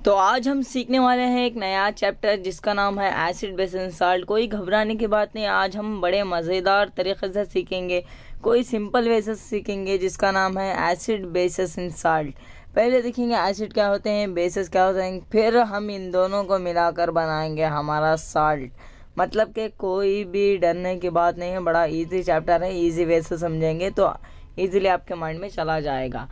तो आज हम सीखने वाले हैं एक नया चैप्टर जिसका नाम है एसिड बेस एंड साल्ट। कोई घबराने की बात नहीं, आज हम बड़े मज़ेदार तरीके से सीखेंगे, कोई सिंपल वे से सीखेंगे जिसका नाम है एसिड बेसिस एंड साल्ट। पहले देखेंगे एसिड क्या होते हैं, बेसिस क्या होते हैं, फिर हम इन दोनों को मिलाकर बनाएंगे हमारा साल्ट। मतलब कि कोई भी डरने की बात नहीं है, बड़ा इजी चैप्टर है, इजी वे से समझेंगे तो इजीली आपके माइंड में चला जाएगा।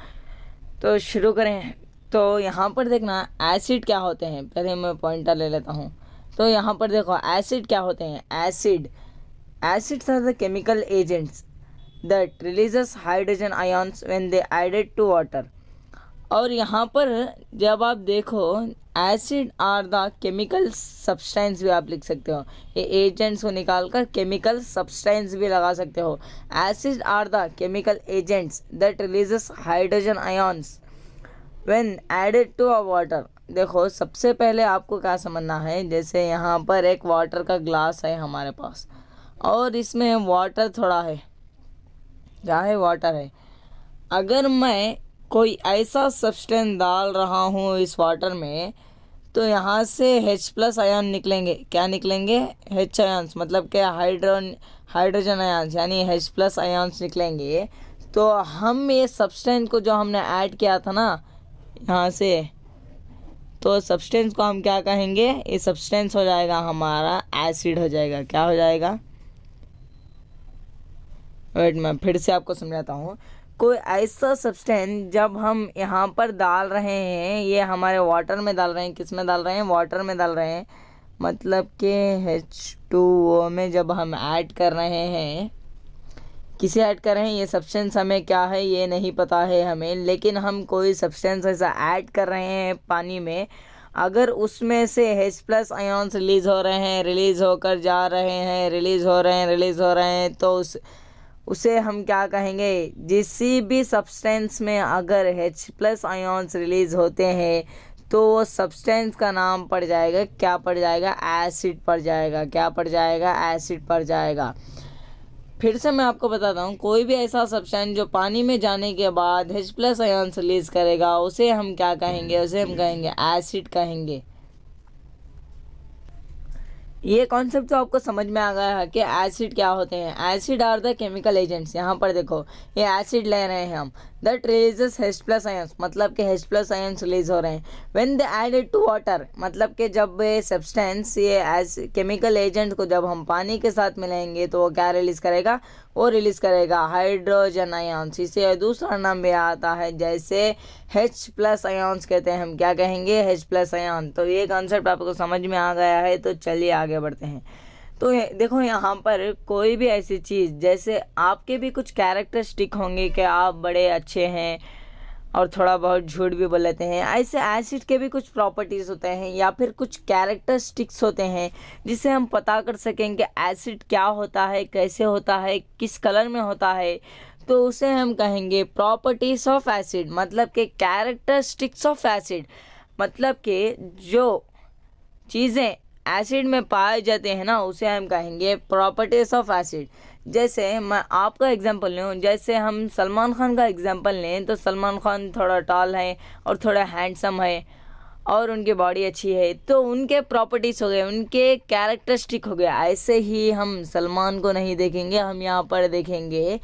तो शुरू करें। तो यहाँ पर देखना एसिड क्या होते हैं, पहले मैं पॉइंटर ले लेता हूँ। तो यहाँ पर देखो एसिड क्या होते हैं। Acids are the chemical agents that releases hydrogen ions when they added to water. और यहाँ पर जब आप देखो acid are the chemical substance भी आप लिख सकते हो, ये एजेंट्स को निकाल कर केमिकल सब्सटेंस भी लगा सकते हो। Acid are the chemical agents that releases hydrogen ions when added to a water. देखो सबसे पहले आपको क्या समझना है, जैसे यहाँ पर एक वाटर का ग्लास है हमारे पास और इसमें वाटर थोड़ा है, क्या है, वाटर है। अगर मैं कोई ऐसा सब्सटेंस डाल रहा हूँ इस वाटर में तो यहाँ से H+ आयन निकलेंगे। क्या निकलेंगे? H आयन्स, मतलब क्या हाइड्रोजन आयन्स यानी H+ आयन्स निकलेंगे। तो हम ये सब्सटेंस को जो हमने ऐड किया था ना यहाँ से, तो सब्सटेंस को हम क्या कहेंगे, ये सब्सटेंस हो जाएगा हमारा एसिड हो जाएगा। क्या हो जाएगा? वेट, मैं फिर से आपको समझाता हूँ। कोई ऐसा सब्सटेंस जब हम यहाँ पर डाल रहे हैं, ये हमारे वाटर में डाल रहे हैं, किस में डाल रहे हैं, वाटर में डाल रहे हैं, मतलब कि H2O में जब हम ऐड कर रहे हैं, किसे ऐड कर रहे हैं, ये सब्सटेंस हमें क्या है ये नहीं पता है हमें, लेकिन हम कोई सब्सटेंस ऐसा ऐड कर रहे हैं पानी में, अगर उसमें से H+ आयन्स रिलीज़ हो रहे हैं, रिलीज़ होकर जा रहे हैं, रिलीज़ हो रहे हैं, तो उसे हम क्या कहेंगे, किसी भी सब्सटेंस में अगर H+ आयन्स रिलीज़ होते हैं तो वो सब्सटेंस का नाम पड़ जाएगा, क्या पड़ जाएगा, एसिड पड़ जाएगा। क्या पड़ जाएगा? एसिड पड़ जाएगा। फिर से मैं आपको बताता हूँ, कोई भी ऐसा सब्सटेंस जो पानी में जाने के बाद H+ आयन्स रिलीज करेगा उसे हम क्या कहेंगे, उसे हम कहेंगे एसिड कहेंगे। ये कॉन्सेप्ट तो आपको समझ में आ गया है कि एसिड क्या होते हैं। Acid are the chemical agents. यहाँ पर देखो ये एसिड ले रहे हैं हम, दैट रिलीजेस H+ आयन्स, मतलब कि H+ आयन्स रिलीज हो रहे हैं when they added to water, मतलब कि जब ये सब्सटेंस, ये केमिकल एजेंट को जब हम पानी के साथ मिलाएंगे तो वो क्या रिलीज करेगा, वो रिलीज करेगा हाइड्रोजन आयन्स। इसे दूसरा नाम भी आता है, जैसे H+ आयन्स कहते हैं, हम क्या कहेंगे, H+ आयन। तो ये कॉन्सेप्ट आपको समझ में आ गया है, तो चलिए आगे बढ़ते हैं। तो देखो यहाँ पर कोई भी ऐसी चीज़, जैसे आपके भी कुछ कैरेक्टरिस्टिक होंगे कि आप बड़े अच्छे हैं और थोड़ा बहुत झूठ भी बोल लेते हैं, ऐसे एसिड के भी कुछ प्रॉपर्टीज़ होते हैं या फिर कुछ कैरेक्टरिस्टिक्स होते हैं जिससे हम पता कर सकें कि एसिड क्या होता है, कैसे होता है, किस कलर में होता है। तो उसे हम कहेंगे प्रॉपर्टीज़ ऑफ एसिड, मतलब कि कैरेक्टरिस्टिक्स ऑफ एसिड, मतलब कि जो चीज़ें एसिड में पाए जाते हैं ना उसे हम कहेंगे प्रॉपर्टीज़ ऑफ एसिड। जैसे मैं आपका एग्जांपल लूँ, जैसे हम सलमान खान का एग्जांपल लें तो सलमान खान थोड़ा टॉल है और थोड़ा हैंडसम है और उनकी बॉडी अच्छी है, तो उनके प्रॉपर्टीज़ हो गए, उनके कैरेक्टरिस्टिक हो गया। ऐसे ही हम सलमान को नहीं देखेंगे, हम यहाँ पर देखेंगे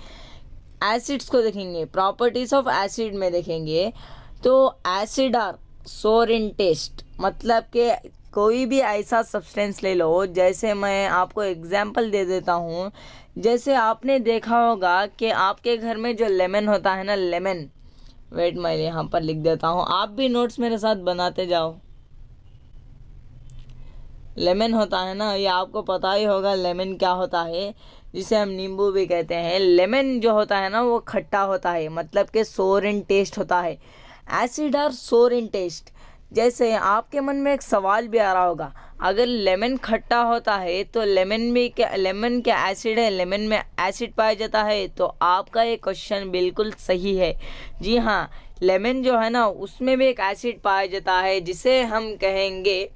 एसिड्स को, देखेंगे प्रॉपर्टीज़ ऑफ एसिड में देखेंगे। तो एसिड आर सोर इन टेस्ट, मतलब कि कोई भी ऐसा सब्सटेंस ले लो, जैसे मैं आपको एग्जांपल दे देता हूँ। जैसे आपने देखा होगा कि आपके घर में जो लेमन होता है ना, लेमन, वेट मैं यहाँ पर लिख देता हूँ, आप भी नोट्स मेरे साथ बनाते जाओ। लेमन होता है ना, ये आपको पता ही होगा लेमन क्या होता है, जिसे हम नींबू भी कहते हैं। लेमन जो होता है ना वो खट्टा होता है, मतलब कि सोर इन टेस्ट होता है। एसिड आर सोर इन टेस्ट। जैसे आपके मन में एक सवाल भी आ रहा होगा, अगर लेमन खट्टा होता है तो लेमन क्या एसिड है, लेमन में एसिड पाया जाता है। तो आपका ये क्वेश्चन बिल्कुल सही है। जी हाँ, लेमन जो है ना उसमें भी एक एसिड पाया जाता है जिसे हम कहेंगे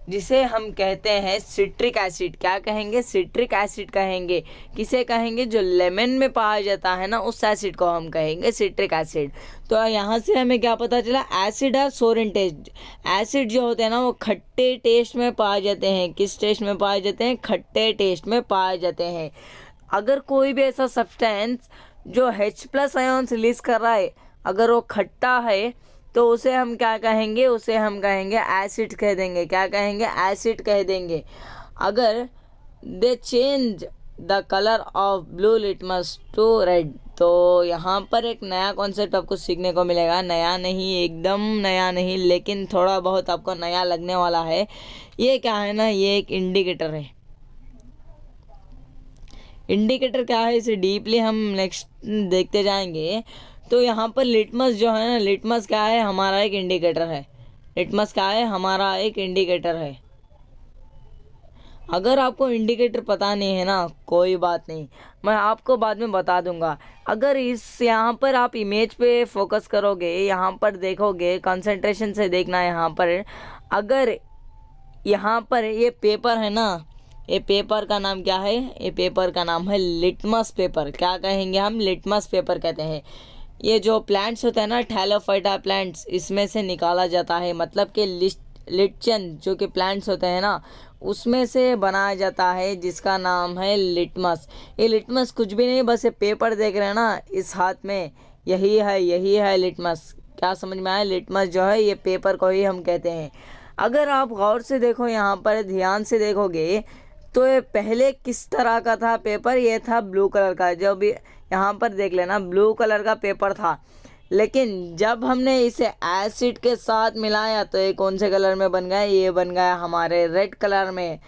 जिसे हम कहते हैं सिट्रिक एसिड। क्या कहेंगे? सिट्रिक एसिड कहेंगे। किसे कहेंगे? जो लेमन में पाया जाता है ना, उस एसिड को हम कहेंगे सिट्रिक एसिड। तो यहाँ से हमें क्या पता चला? एसिड है सोर इन टेस्ट। एसिड जो होते हैं ना, वो खट्टे टेस्ट में पाए जाते हैं। किस टेस्ट में पाए जाते हैं? खट्टे टेस्ट में पाए जाते हैं। अगर कोई भी ऐसा सब्सटेंस जो H+ आयन्स रिलीज कर रहा है, अगर वो खट्टा है, तो उसे हम क्या कहेंगे? उसे हम कहेंगे एसिड कह देंगे। क्या कहेंगे? एसिड कह देंगे। अगर they change the colour of blue litmus to red, तो यहाँ पर एक नया कॉन्सेप्ट आपको सीखने को मिलेगा। नया नहीं, एकदम नया नहीं, लेकिन थोड़ा बहुत आपको नया लगने वाला है। ये क्या है ना, ये एक इंडिकेटर है। इंडिकेटर क्या है, इसे डीपली हम नेक्स्ट देखते जाएंगे। तो यहाँ पर लिटमस जो है ना, लिटमस क्या है? हमारा एक इंडिकेटर है। लिटमस क्या है? हमारा एक इंडिकेटर है। अगर आपको इंडिकेटर पता नहीं है ना, कोई बात नहीं, मैं आपको बाद में बता दूंगा। अगर इस यहाँ पर आप इमेज पे फोकस करोगे, यहाँ पर देखोगे, कंसंट्रेशन से देखना यहाँ पर। अगर यहाँ पर ये पेपर है ना, ये पेपर का नाम क्या है? ये पेपर का नाम है लिटमस पेपर। क्या कहेंगे हम? लिटमस पेपर कहते हैं। ये जो प्लांट्स होते हैं ना, थैलोफाइटा प्लांट्स, इसमें से निकाला जाता है। मतलब कि लिटचन जो कि प्लांट्स होते हैं ना, उसमें से बनाया जाता है, जिसका नाम है लिटमस। ये लिटमस कुछ भी नहीं, बस ये पेपर देख रहे हैं ना इस हाथ में, यही है लिटमस। क्या समझ में आया? लिटमस जो है, ये पेपर को ही हम कहते हैं। अगर आप गौर से देखो, यहाँ पर ध्यान से देखोगे, तो ये पहले किस तरह का था पेपर? ये था ब्लू कलर का। जो भी यहाँ पर देख लेना, ब्लू कलर का पेपर था। लेकिन जब हमने इसे एसिड के साथ मिलाया, तो ये कौन से कलर में बन गया? ये बन गया हमारे रेड कलर में।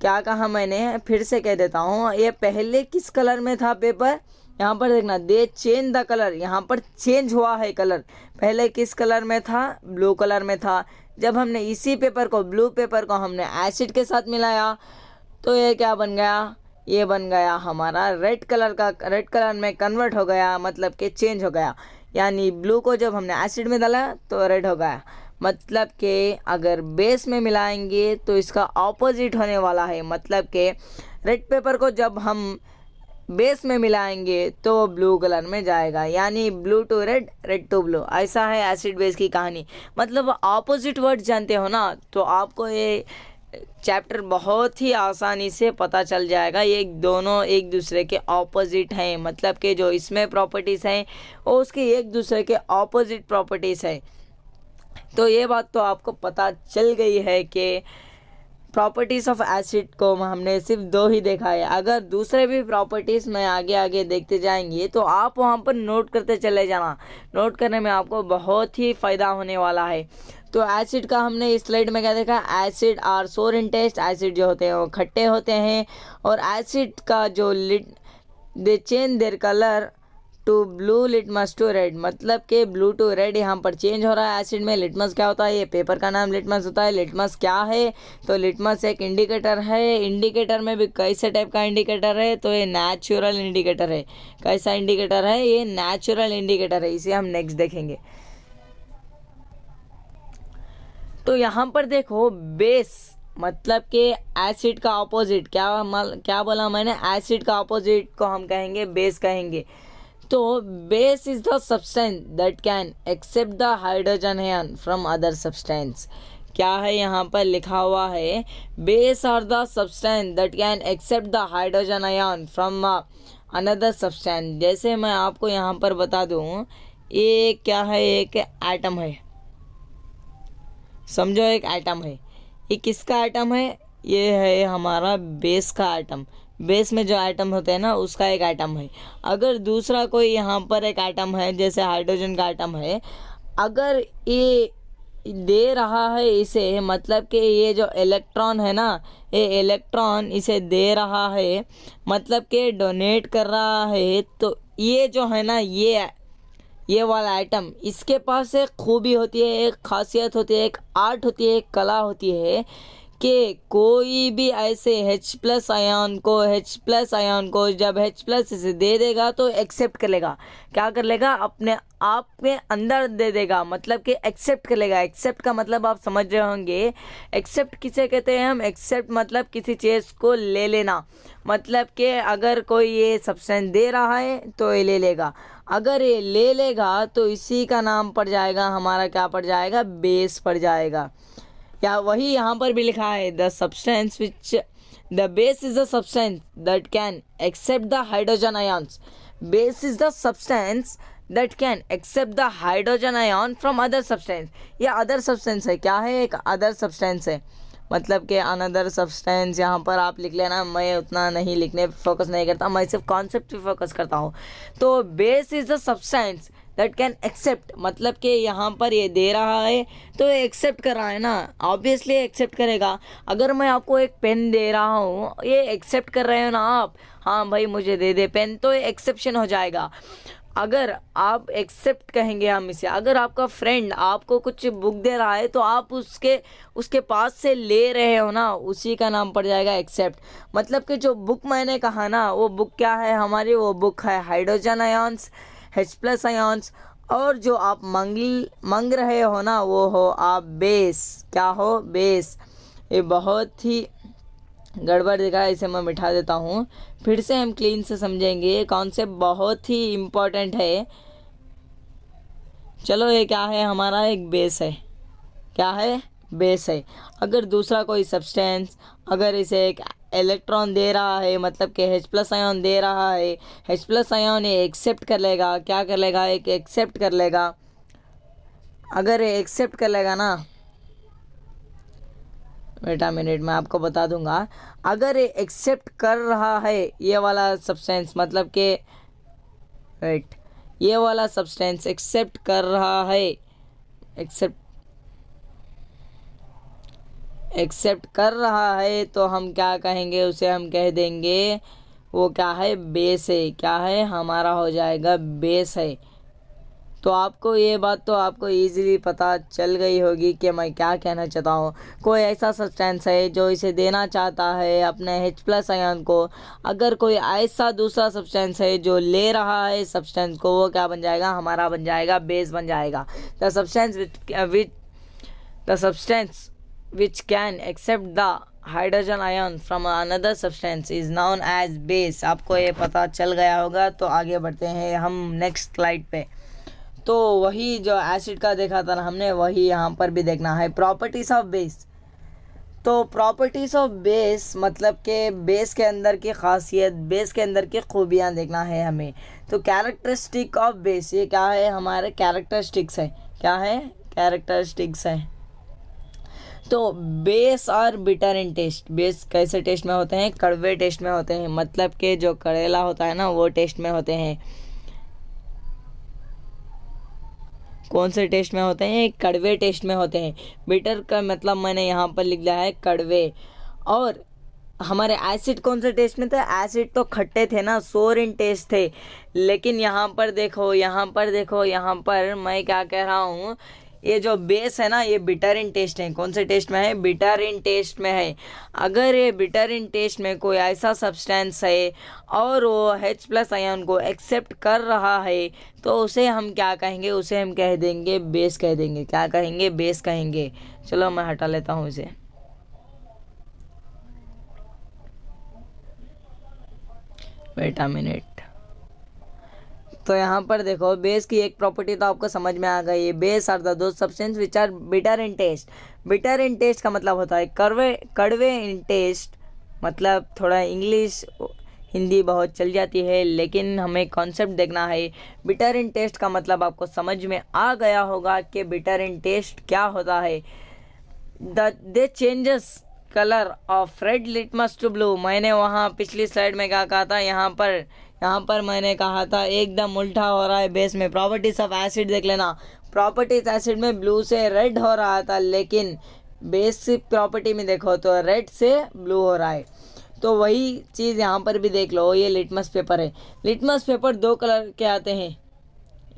क्या कहा मैंने? फिर से कह देता हूँ। ये पहले किस कलर में था पेपर? यहाँ पर देखना, दे चेंज द कलर। यहाँ पर चेंज हुआ है कलर। पहले किस कलर में था? ब्लू कलर में था। जब हमने इसी पेपर को, ब्लू पेपर को हमने एसिड के साथ मिलाया, तो ये क्या बन गया? ये बन गया हमारा रेड कलर का। रेड कलर में कन्वर्ट हो गया, मतलब कि चेंज हो गया। यानी ब्लू को जब हमने एसिड में डाला तो रेड हो गया। मतलब कि अगर बेस में मिलाएंगे तो इसका ऑपोजिट होने वाला है। मतलब कि रेड पेपर को जब हम बेस में मिलाएंगे तो ब्लू कलर में जाएगा। यानी blue to red, red to blue. ऐसा है एसिड बेस की कहानी। मतलब ऑपोजिट वर्ड जानते हो ना, तो आपको ये चैप्टर बहुत ही आसानी से पता चल जाएगा। ये दोनों एक दूसरे के ऑपोजिट हैं। मतलब कि जो इसमें प्रॉपर्टीज़ हैं, वो उसके एक दूसरे के ऑपोजिट प्रॉपर्टीज़ हैं। तो ये बात तो आपको पता चल गई है कि प्रॉपर्टीज़ ऑफ एसिड को हमने सिर्फ 2 ही देखा है। अगर दूसरे भी प्रॉपर्टीज़ में आगे आगे देखते जाएंगे, तो आप वहाँ पर नोट करते चले जाना। नोट करने में आपको बहुत ही फ़ायदा होने वाला है। तो एसिड का हमने इस स्लाइड में क्या देखा? एसिड आर सोर इन टेस्ट। एसिड जो होते हैं वो खट्टे होते हैं। और एसिड का जो they change their colour to blue, litmus to red. मतलब कि ब्लू टू रेड यहाँ पर चेंज हो रहा है एसिड में। लिटमस क्या होता है? ये पेपर का नाम लिटमस होता है। लिटमस क्या है? तो लिटमस एक इंडिकेटर है। इंडिकेटर में भी कैसे टाइप का इंडिकेटर है? तो ये नेचुरल इंडिकेटर है। कैसा इंडिकेटर है? ये नेचुरल इंडिकेटर है। इसे हम नेक्स्ट देखेंगे। तो यहाँ पर देखो, बेस मतलब कि एसिड का ऑपोजिट। क्या बोला मैंने? एसिड का ऑपोजिट को हम कहेंगे बेस कहेंगे। तो base is the substance that can accept the hydrogen ion from other substance. क्या है यहाँ पर लिखा हुआ है? Base are the substance that can accept the hydrogen ion from another substance. जैसे मैं आपको यहाँ पर बता दूँ, ये क्या है? एक एटम है, समझो एक एटम है। ये किसका एटम है? ये है हमारा बेस का एटम। बेस में जो एटम होते हैं ना, उसका एक एटम है। अगर दूसरा कोई यहाँ पर एक एटम है, जैसे हाइड्रोजन का एटम है, अगर ये दे रहा है इसे, मतलब कि ये जो इलेक्ट्रॉन है ना, ये इलेक्ट्रॉन इसे दे रहा है, मतलब कि डोनेट कर रहा है, तो ये जो है ना, ये वाला आइटम, इसके पास एक खूबी होती है, एक खासियत होती है, एक आर्ट होती है, एक कला होती है कि कोई भी ऐसे H+ आयन को जब H+ इसे दे देगा तो एक्सेप्ट कर लेगा। क्या कर लेगा? अपने आप के अंदर दे देगा, मतलब कि एक्सेप्ट कर लेगा। एक्सेप्ट का मतलब आप समझ रहे होंगे। एक्सेप्ट किसे कहते हैं हम? एक्सेप्ट मतलब किसी चीज़ को ले लेना, मतलब कि अगर कोई ये सब्सटेंस दे रहा है तो ये ले लेगा। अगर ये ले लेगा तो इसी का नाम पड़ जाएगा हमारा, क्या पड़ जाएगा? बेस पड़ जाएगा। या वही यहाँ पर भी लिखा है, the substance which the base is the substance that can accept the hydrogen ions. Base is the substance that can accept the hydrogen ion from other substance. ये अदर सब्सटेंस है। क्या है? एक अदर सब्सटेंस है, मतलब कि another substance. यहाँ पर आप लिख लेना, मैं उतना नहीं लिखने पे फोकस नहीं करता, मैं सिर्फ कॉन्सेप्ट पे फोकस करता हूँ। तो base is the substance that can accept, मतलब कि यहाँ पर ये दे रहा है तो ये एक्सेप्ट कर रहा है ना, ऑब्वियसली एक्सेप्ट करेगा। अगर मैं आपको एक पेन दे रहा हूँ, ये एक्सेप्ट कर रहे हो ना आप, हाँ भाई मुझे दे दे पेन, तो ये एक्सेप्शन हो जाएगा। अगर आप एक्सेप्ट कहेंगे हम इसे, अगर आपका फ्रेंड आपको कुछ बुक दे रहा है तो आप उसके पास से ले रहे हो ना, उसी का नाम पड़ जाएगा एक्सेप्ट। मतलब कि जो बुक मैंने कहा ना, वो बुक क्या है हमारी? वो बुक है हाइड्रोजन आयन्स, H+ आयन्स। और जो आप मंग रहे हो ना, वो हो आप बेस। क्या हो? बेस। ये बहुत ही गड़बड़ दिखा है, इसे मैं मिटा देता हूँ। फिर से हम क्लीन से समझेंगे, ये कॉन्सेप्ट बहुत ही इम्पोर्टेंट है। चलो, ये क्या है? हमारा एक बेस है। क्या है? बेस है। अगर दूसरा कोई सब्सटेंस अगर इसे एक इलेक्ट्रॉन दे रहा है, मतलब कि H+ आयन दे रहा है, H+ आयन ये एक्सेप्ट कर लेगा। क्या कर लेगा? एक एक्सेप्ट कर लेगा। अगर ये एक्सेप्ट कर लेगा ना, वेटा मिनट मैं आपको बता दूंगा। अगर ये एक्सेप्ट कर रहा है ये वाला सब्सटेंस, मतलब कि वेट, ये वाला सब्सटेंस एक्सेप्ट कर रहा है, एक्सेप्ट कर रहा है, तो हम क्या कहेंगे? उसे हम कह देंगे वो क्या है? बेस है। क्या है? हमारा हो जाएगा बेस है। तो आपको ये बात तो आपको इजीली पता चल गई होगी कि मैं क्या कहना चाहता हूँ। कोई ऐसा सब्सटेंस है जो इसे देना चाहता है अपने H+ आयन को, अगर कोई ऐसा दूसरा सब्सटेंस है जो ले रहा है सब्सटेंस को, वो क्या बन जाएगा? हमारा बन जाएगा बेस बन जाएगा। The substance which can accept the hydrogen ion from another substance is known as base। आपको ये पता चल गया होगा। तो आगे बढ़ते हैं हम नेक्स्ट स्लाइड पे। तो वही जो एसिड का देखा था ना हमने, वही यहाँ पर भी देखना है, प्रॉपर्टीज ऑफ बेस। तो प्रॉपर्टीज ऑफ बेस मतलब कि बेस के अंदर की खासियत, बेस के अंदर की खूबियाँ देखना है हमें। तो कैरेक्टरिस्टिक ऑफ बेस, ये क्या है? हमारे कैरेक्टरिस्टिक्स है। क्या है? कैरेक्टरिस्टिक्स है। तो बेस और बिटर इन टेस्ट। बेस कैसे टेस्ट में होते हैं? कड़वे टेस्ट में होते हैं, मतलब कि जो कड़ेला होता है ना, वो टेस्ट में होते हैं। कौन से टेस्ट में होते हैं? कड़वे टेस्ट में होते हैं। बिटर का मतलब मैंने यहाँ पर लिख लिया है कड़वे। और हमारे एसिड कौन से टेस्ट में थे? एसिड तो खट्टे थे ना, सोर इन टेस्ट थे। लेकिन यहाँ पर देखो, यहाँ पर मैं क्या कह रहा हूँ, ये जो बेस है ना, ये बिटर इन टेस्ट है। कौन से टेस्ट में है? बिटर इन टेस्ट में है। अगर ये बिटर इन टेस्ट में कोई ऐसा सब्सटेंस है और वो H+ आयन को एक्सेप्ट कर रहा है, तो उसे हम क्या कहेंगे? उसे हम कह देंगे बेस कह देंगे। क्या कहेंगे? बेस कहेंगे। चलो मैं हटा लेता हूँ इसे। Wait a minute. तो यहाँ पर देखो, बेस की एक प्रॉपर्टी तो आपको समझ में आ गई। Base are the those substance which are bitter in taste. Bitter in taste का मतलब होता है कड़वे इन टेस्ट। मतलब थोड़ा इंग्लिश हिंदी बहुत चल जाती है, लेकिन हमें कॉन्सेप्ट देखना है। बिटर इन टेस्ट का मतलब आपको समझ में आ गया होगा कि बिटर इन टेस्ट क्या होता है। They changes colour of red litmus to blue. मैंने वहाँ पिछली स्लाइड में क्या कहा था? यहाँ पर मैंने कहा था एकदम उल्टा हो रहा है बेस में। प्रॉपर्टीज ऑफ एसिड देख लेना। प्रॉपर्टीज एसिड में ब्लू से रेड हो रहा था, लेकिन बेस प्रॉपर्टी में देखो तो रेड से ब्लू हो रहा है। तो वही चीज़ यहाँ पर भी देख लो। ये लिटमस पेपर है। लिटमस पेपर 2 कलर के आते हैं।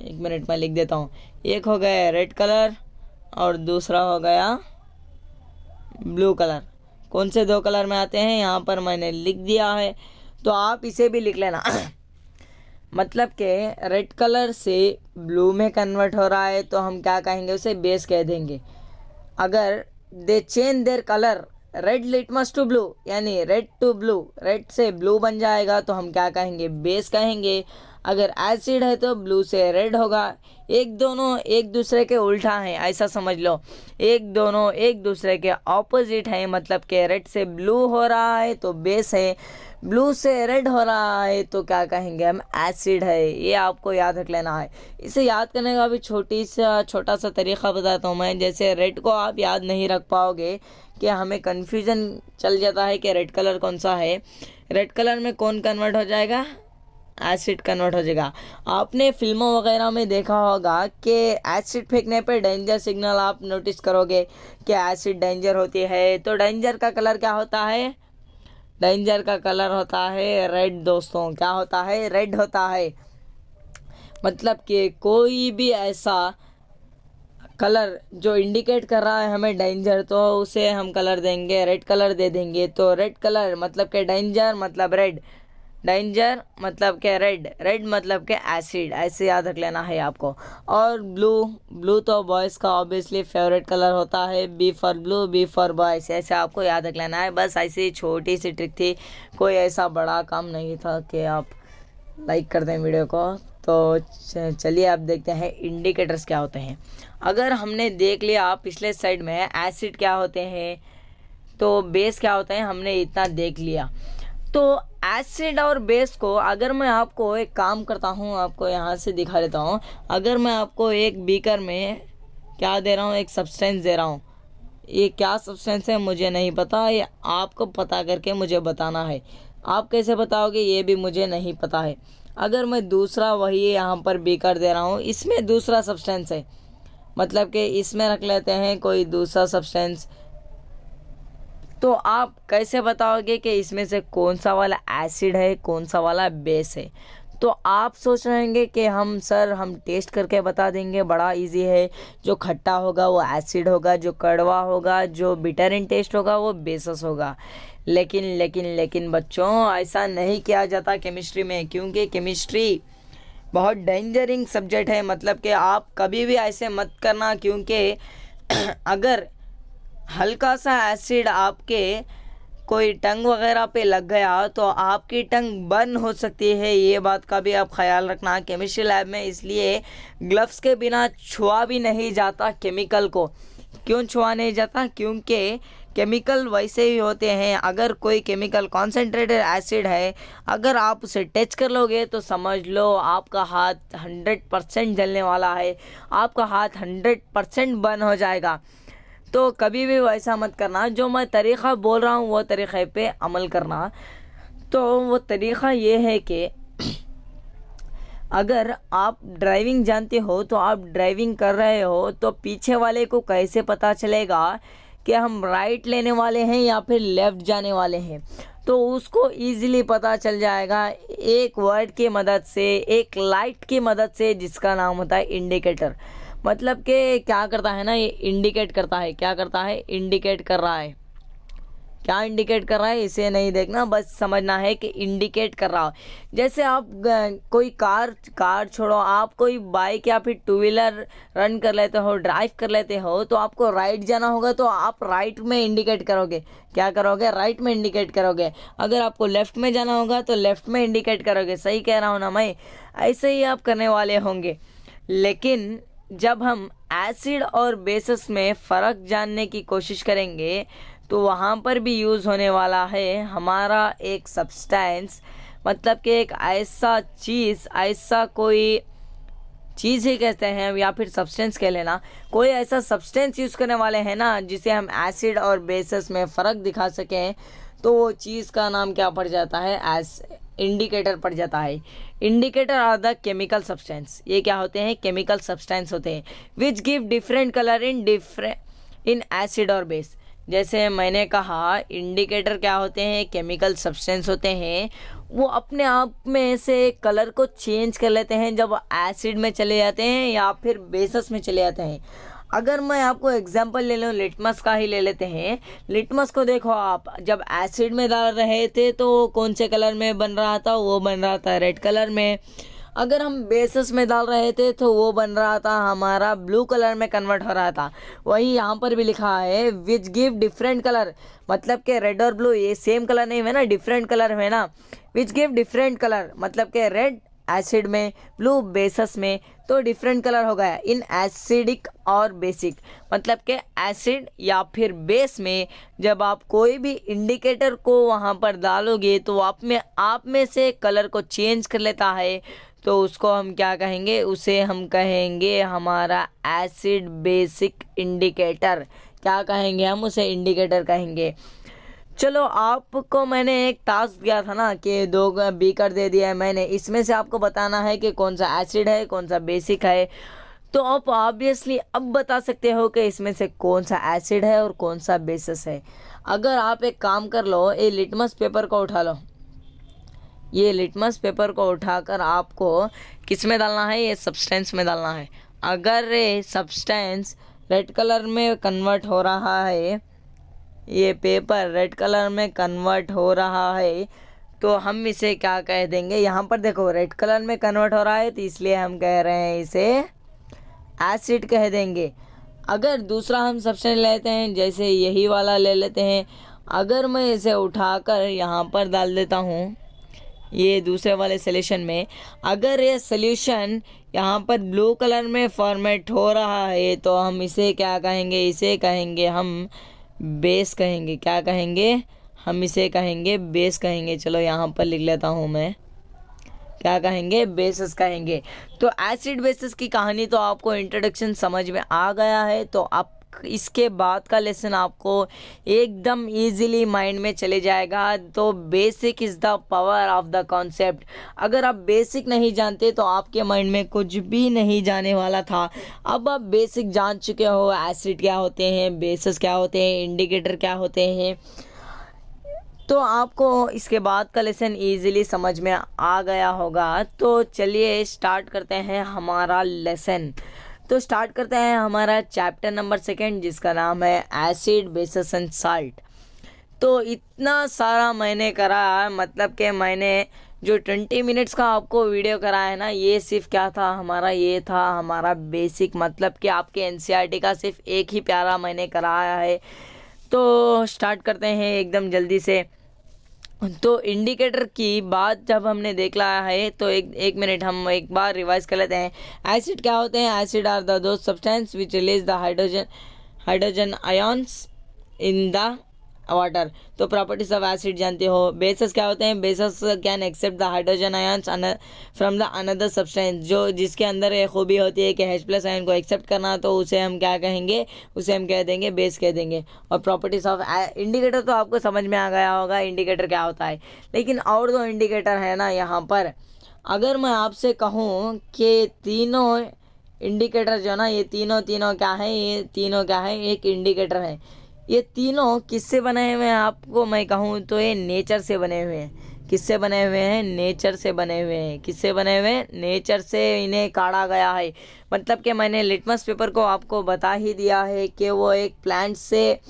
1 मिनट में लिख देता हूँ। एक हो गया रेड कलर और दूसरा हो गया ब्लू कलर। कौन से 2 कलर में आते हैं यहाँ पर मैंने लिख दिया है, तो आप इसे भी लिख लेना। मतलब कि रेड कलर से ब्लू में कन्वर्ट हो रहा है तो हम क्या कहेंगे, उसे बेस कह देंगे। अगर they change their colour red litmus to blue, यानी रेड टू ब्लू, रेड से ब्लू बन जाएगा तो हम क्या कहेंगे, बेस कहेंगे। अगर एसिड है तो ब्लू से रेड होगा। दोनों एक दूसरे के उल्टा हैं, ऐसा समझ लो। दोनों एक दूसरे के ऑपोजिट हैं, मतलब कि रेड से ब्लू हो रहा है तो बेस है, ब्लू से रेड हो रहा है तो क्या कहेंगे हम, एसिड है। ये आपको याद रख लेना है। इसे याद करने का भी छोटा सा तरीका बताता हूँ मैं। जैसे रेड को आप याद नहीं रख पाओगे कि हमें कन्फ्यूज़न चल जाता है कि रेड कलर कौन सा है। रेड कलर में कौन कन्वर्ट हो जाएगा, एसिड कन्वर्ट हो जाएगा। आपने फिल्मों वगैरह में देखा होगा कि एसिड फेंकने पे डेंजर सिग्नल आप नोटिस करोगे कि एसिड डेंजर होती है। तो डेंजर का कलर क्या होता है, डेंजर का कलर होता है रेड दोस्तों। क्या होता है, रेड होता है। मतलब कि कोई भी ऐसा कलर जो इंडिकेट कर रहा है हमें डेंजर, तो उसे हम कलर देंगे, रेड कलर दे देंगे। तो रेड कलर मतलब कि डेंजर मतलब रेड, डेंजर मतलब के रेड, रेड मतलब के एसिड, ऐसे याद रख लेना है आपको। और ब्लू तो बॉयज़ का ऑब्वियसली फेवरेट कलर होता है, B for blue, B for boys, ऐसे आपको याद रख लेना है। बस ऐसी छोटी सी ट्रिक थी, कोई ऐसा बड़ा काम नहीं था कि आप लाइक कर दें वीडियो को। तो चलिए आप देखते हैं इंडिकेटर्स क्या होते हैं। अगर हमने देख लिया पिछले साइड में एसिड क्या होते हैं तो बेस क्या होते हैं, हमने इतना देख लिया। तो एसिड और बेस को अगर मैं आपको एक काम करता हूँ, आपको यहाँ से दिखा देता हूँ। अगर मैं आपको एक बीकर में क्या दे रहा हूँ, एक सब्सटेंस दे रहा हूँ। ये क्या सब्सटेंस है मुझे नहीं पता, ये आपको पता करके मुझे बताना है। आप कैसे बताओगे ये भी मुझे नहीं पता है। अगर मैं दूसरा वही यहाँ पर बीकर दे रहा हूँ, इसमें दूसरा सब्सटेंस है, मतलब कि इसमें रख लेते हैं कोई दूसरा सब्सटेंस, तो आप कैसे बताओगे कि इसमें से कौन सा वाला एसिड है, कौन सा वाला बेस है। तो आप सोच रहे होंगे कि हम टेस्ट करके बता देंगे, बड़ा इजी है। जो खट्टा होगा वो एसिड होगा, जो कड़वा होगा, जो बिटर इन टेस्ट होगा वो बेसस होगा। लेकिन बच्चों ऐसा नहीं किया जाता केमिस्ट्री में, क्योंकि केमिस्ट्री बहुत डेंजरिंग सब्जेक्ट है। मतलब कि आप कभी भी ऐसे मत करना, क्योंकि अगर हल्का सा एसिड आपके कोई टंग वगैरह पे लग गया तो आपकी टंग बर्न हो सकती है। ये बात का भी आप ख्याल रखना केमिस्ट्री लैब में। इसलिए ग्लव्स के बिना छुआ भी नहीं जाता केमिकल को। क्यों छुआ नहीं जाता, क्योंकि केमिकल वैसे ही होते हैं। अगर कोई केमिकल कॉन्सेंट्रेटेड एसिड है, अगर आप उसे टच कर लोगे तो समझ लो आपका हाथ 100% जलने वाला है, आपका हाथ 100% बर्न हो जाएगा। तो कभी भी वैसा मत करना। जो मैं तरीक़ा बोल रहा हूँ वो तरीक़े पे अमल करना। तो वो तरीक़ा ये है कि अगर आप ड्राइविंग जानते हो तो आप ड्राइविंग कर रहे हो तो पीछे वाले को कैसे पता चलेगा कि हम राइट लेने वाले हैं या फिर लेफ़्ट जाने वाले हैं। तो उसको ईज़िली पता चल जाएगा एक वर्ड की मदद से, एक लाइट की मदद से, जिसका नाम होता है इंडिकेटर। मतलब कि क्या करता है ना, ये इंडिकेट करता है। क्या करता है, इंडिकेट कर रहा है। क्या इंडिकेट कर रहा है इसे नहीं देखना, बस समझना है कि इंडिकेट कर रहा हो। जैसे आप कोई कार छोड़ो, आप कोई बाइक या फिर टू व्हीलर रन कर लेते हो, ड्राइव कर लेते हो, तो आपको राइट जाना होगा तो आप राइट में इंडिकेट करोगे। क्या करोगे, राइट में इंडिकेट करोगे। अगर आपको लेफ़्ट में जाना होगा तो लेफ़्ट में इंडिकेट करोगे। सही कह रहा हूँ ना मैं, ऐसे ही आप करने वाले होंगे। लेकिन जब हम एसिड और बेसिस में फ़र्क जानने की कोशिश करेंगे तो वहाँ पर भी यूज़ होने वाला है हमारा एक सब्सटेंस। मतलब कि एक ऐसा चीज़, ऐसा कोई चीज़ ही कहते हैं या फिर सब्सटेंस कह लेना, कोई ऐसा सब्सटेंस यूज़ करने वाले हैं ना जिसे हम एसिड और बेसिस में फ़र्क दिखा सकें। तो वो चीज़ का नाम क्या पड़ जाता है, इंडिकेटर पड़ जाता है। Indicator are the chemical substance. ये क्या होते हैं, केमिकल सब्सटेंस होते हैं which give different colour in acid or base. जैसे मैंने कहा इंडिकेटर क्या होते हैं, केमिकल सब्सटेंस होते हैं। वो अपने आप में से कलर को चेंज कर लेते हैं जब एसिड में चले जाते हैं या फिर बेसिस में चले जाते हैं। अगर मैं आपको एग्जांपल ले लूँ, लिटमस का ही ले लेते हैं। लिटमस को देखो आप, जब एसिड में डाल रहे थे तो कौन से कलर में बन रहा था, वो बन रहा था रेड कलर में। अगर हम बेसिस में डाल रहे थे तो वो बन रहा था हमारा ब्लू कलर में कन्वर्ट हो रहा था। वही यहाँ पर भी लिखा है विच गिव डिफरेंट कलर, मतलब कि रेड और ब्लू ये सेम कलर नहीं है ना, डिफरेंट कलर है ना। विच गिव डिफरेंट कलर मतलब कि रेड एसिड में, ब्लू बेसिस में, तो डिफरेंट कलर हो गया इन एसिडिक और बेसिक। मतलब कि एसिड या फिर बेस में जब आप कोई भी इंडिकेटर को वहाँ पर डालोगे तो आप में से कलर को चेंज कर लेता है, तो उसको हम क्या कहेंगे, उसे हम कहेंगे हमारा एसिड बेसिक इंडिकेटर। क्या कहेंगे हम उसे, इंडिकेटर कहेंगे। चलो, आपको मैंने एक टास्क दिया था ना कि 2 बीकर दे दिया है मैंने, इसमें से आपको बताना है कि कौन सा एसिड है कौन सा बेसिक है। तो आप ऑब्वियसली अब बता सकते हो कि इसमें से कौन सा एसिड है और कौन सा बेसिस है। अगर आप एक काम कर लो, ये लिटमस पेपर को उठा लो, ये लिटमस पेपर को उठाकर आपको किस में डालना है, ये सब्सटेंस में डालना है। अगर ये सब्सटेंस रेड कलर में कन्वर्ट हो रहा है, ये पेपर रेड कलर में कन्वर्ट हो रहा है, तो हम इसे क्या कह देंगे, यहाँ पर देखो रेड कलर में कन्वर्ट हो रहा है तो इसलिए हम कह रहे हैं इसे एसिड कह देंगे। अगर दूसरा हम सब्सटेंस लेते हैं, जैसे यही वाला ले लेते हैं, अगर मैं इसे उठाकर यहाँ पर डाल देता हूँ ये दूसरे वाले सोल्यूशन में, अगर ये सोल्यूशन यहाँ पर ब्लू कलर में फॉर्मेट हो रहा है तो हम इसे क्या कहेंगे, इसे कहेंगे हम बेस कहेंगे। क्या कहेंगे, हम इसे कहेंगे बेस कहेंगे। चलो यहाँ पर लिख लेता हूँ मैं, क्या कहेंगे, बेसिस कहेंगे। तो एसिड बेसिस की कहानी तो आपको इंट्रोडक्शन समझ में आ गया है, तो आप इसके बाद का लेसन आपको एकदम इजीली माइंड में चले जाएगा। तो basic is the power of the concept. अगर आप बेसिक नहीं जानते तो आपके माइंड में कुछ भी नहीं जाने वाला था। अब आप बेसिक जान चुके हो, एसिड क्या होते हैं, बेसिस क्या होते हैं, इंडिकेटर क्या होते हैं, तो आपको इसके बाद का लेसन इजीली समझ में आ गया होगा। तो चलिए स्टार्ट करते हैं हमारा लेसन। तो स्टार्ट करते हैं हमारा चैप्टर नंबर 2 जिसका नाम है एसिड बेसिस एंड साल्ट। तो इतना सारा मैंने करा, मतलब कि मैंने जो 20 मिनट्स का आपको वीडियो कराया है ना, ये सिर्फ क्या था हमारा, ये था हमारा बेसिक, मतलब कि आपके एनसीईआरटी का सिर्फ एक ही प्यारा मैंने कराया है। तो स्टार्ट करते हैं एकदम जल्दी से। तो इंडिकेटर की बात जब हमने देख लिया है तो एक मिनट हम एक बार रिवाइज कर लेते हैं। एसिड क्या होते हैं, acid are the those substance which release the hydrogen ions in the water. तो प्रॉपर्टीज ऑफ एसिड जानते हो। बेसिस क्या होते हैं, bases can accept the hydrogen ions from the another substance, जो जिसके अंदर ये खूबी होती है कि H+ आयन को एक्सेप्ट करना, तो उसे हम क्या कहेंगे, उसे हम कह देंगे बेस कह देंगे। और प्रॉपर्टीज ऑफ इंडिकेटर तो आपको समझ में आ गया होगा इंडिकेटर क्या होता है। लेकिन और 2 इंडिकेटर है ना यहाँ पर, अगर मैं आपसे कहूँ कि तीनों इंडिकेटर जो ना, ये तीनों क्या है, ये तीनों क्या है, एक इंडिकेटर है। ये तीनों किससे बने हुए हैं आपको मैं कहूँ तो ये नेचर से बने हुए हैं। किससे बने हुए हैं, नेचर से बने हुए हैं। किससे बने हुए हैं, नेचर से इन्हें काढ़ा गया है। मतलब कि मैंने लिटमस पेपर को आपको बता ही दिया है कि वो एक प्लांट से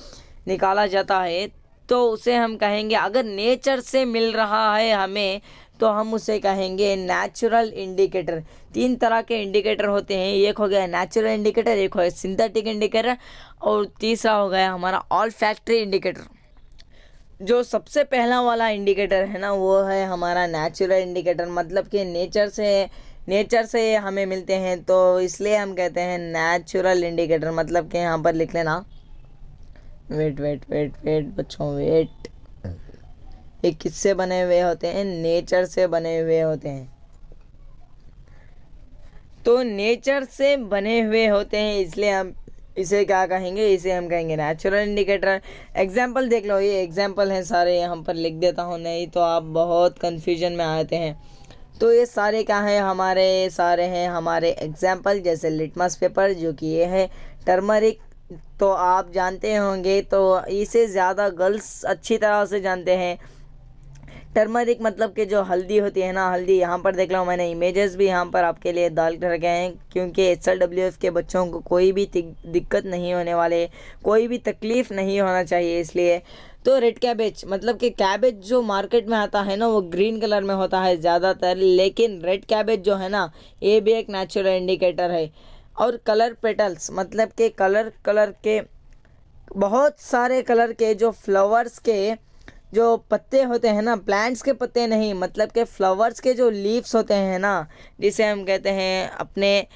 निकाला जाता है, तो उसे हम कहेंगे, अगर नेचर से मिल रहा है हमें तो हम उसे कहेंगे नेचुरल इंडिकेटर। 3 तरह के इंडिकेटर होते हैं, एक हो गया नेचुरल इंडिकेटर, एक हो गया सिंथेटिक इंडिकेटर, और तीसरा हो गया हमारा ऑल्फैक्टरी इंडिकेटर। जो सबसे पहला वाला इंडिकेटर है ना, वो है हमारा नेचुरल इंडिकेटर, मतलब कि नेचर से हमें मिलते हैं, तो इसलिए हम कहते हैं नेचुरल इंडिकेटर। मतलब कि यहाँ पर लिख लेना, वेट बच्चों वेट, ये किससे बने हुए होते हैं, नेचर से बने हुए होते हैं। तो नेचर से बने हुए होते हैं, इसलिए हम इसे क्या कहेंगे, इसे हम कहेंगे नेचुरल इंडिकेटर। एग्जाम्पल देख लो, ये एग्जाम्पल हैं सारे, यहाँ पर लिख देता हूँ, नहीं तो आप बहुत कन्फ्यूजन में आते हैं। तो ये सारे क्या हैं, सारे हैं हमारे एग्जाम्पल। जैसे लिटमस पेपर जो कि ये है, टर्मरिक तो आप जानते होंगे, तो इसे ज़्यादा गर्ल्स अच्छी तरह से जानते हैं। टर्मरिक मतलब कि जो हल्दी होती है ना, हल्दी। यहाँ पर देख लो मैंने इमेजेस भी यहाँ पर आपके लिए डाल कर रखे हैं, क्योंकि SLWF के बच्चों को कोई भी दिक्कत नहीं होने वाले, कोई भी तकलीफ़ नहीं होना चाहिए, इसलिए। तो रेड कैबेज मतलब कि कैबेज जो मार्केट में आता है ना वो ग्रीन कलर में होता है ज़्यादातर, लेकिन रेड कैबेज जो है ना ये भी एक नेचुरल इंडिकेटर है। और कलर पेटल्स मतलब कि कलर के बहुत सारे कलर के जो फ्लावर्स के जो पत्ते होते हैं ना, प्लांट्स के पत्ते नहीं, मतलब के फ्लावर्स के जो लीव्स होते हैं ना, जिसे हम कहते हैं अपने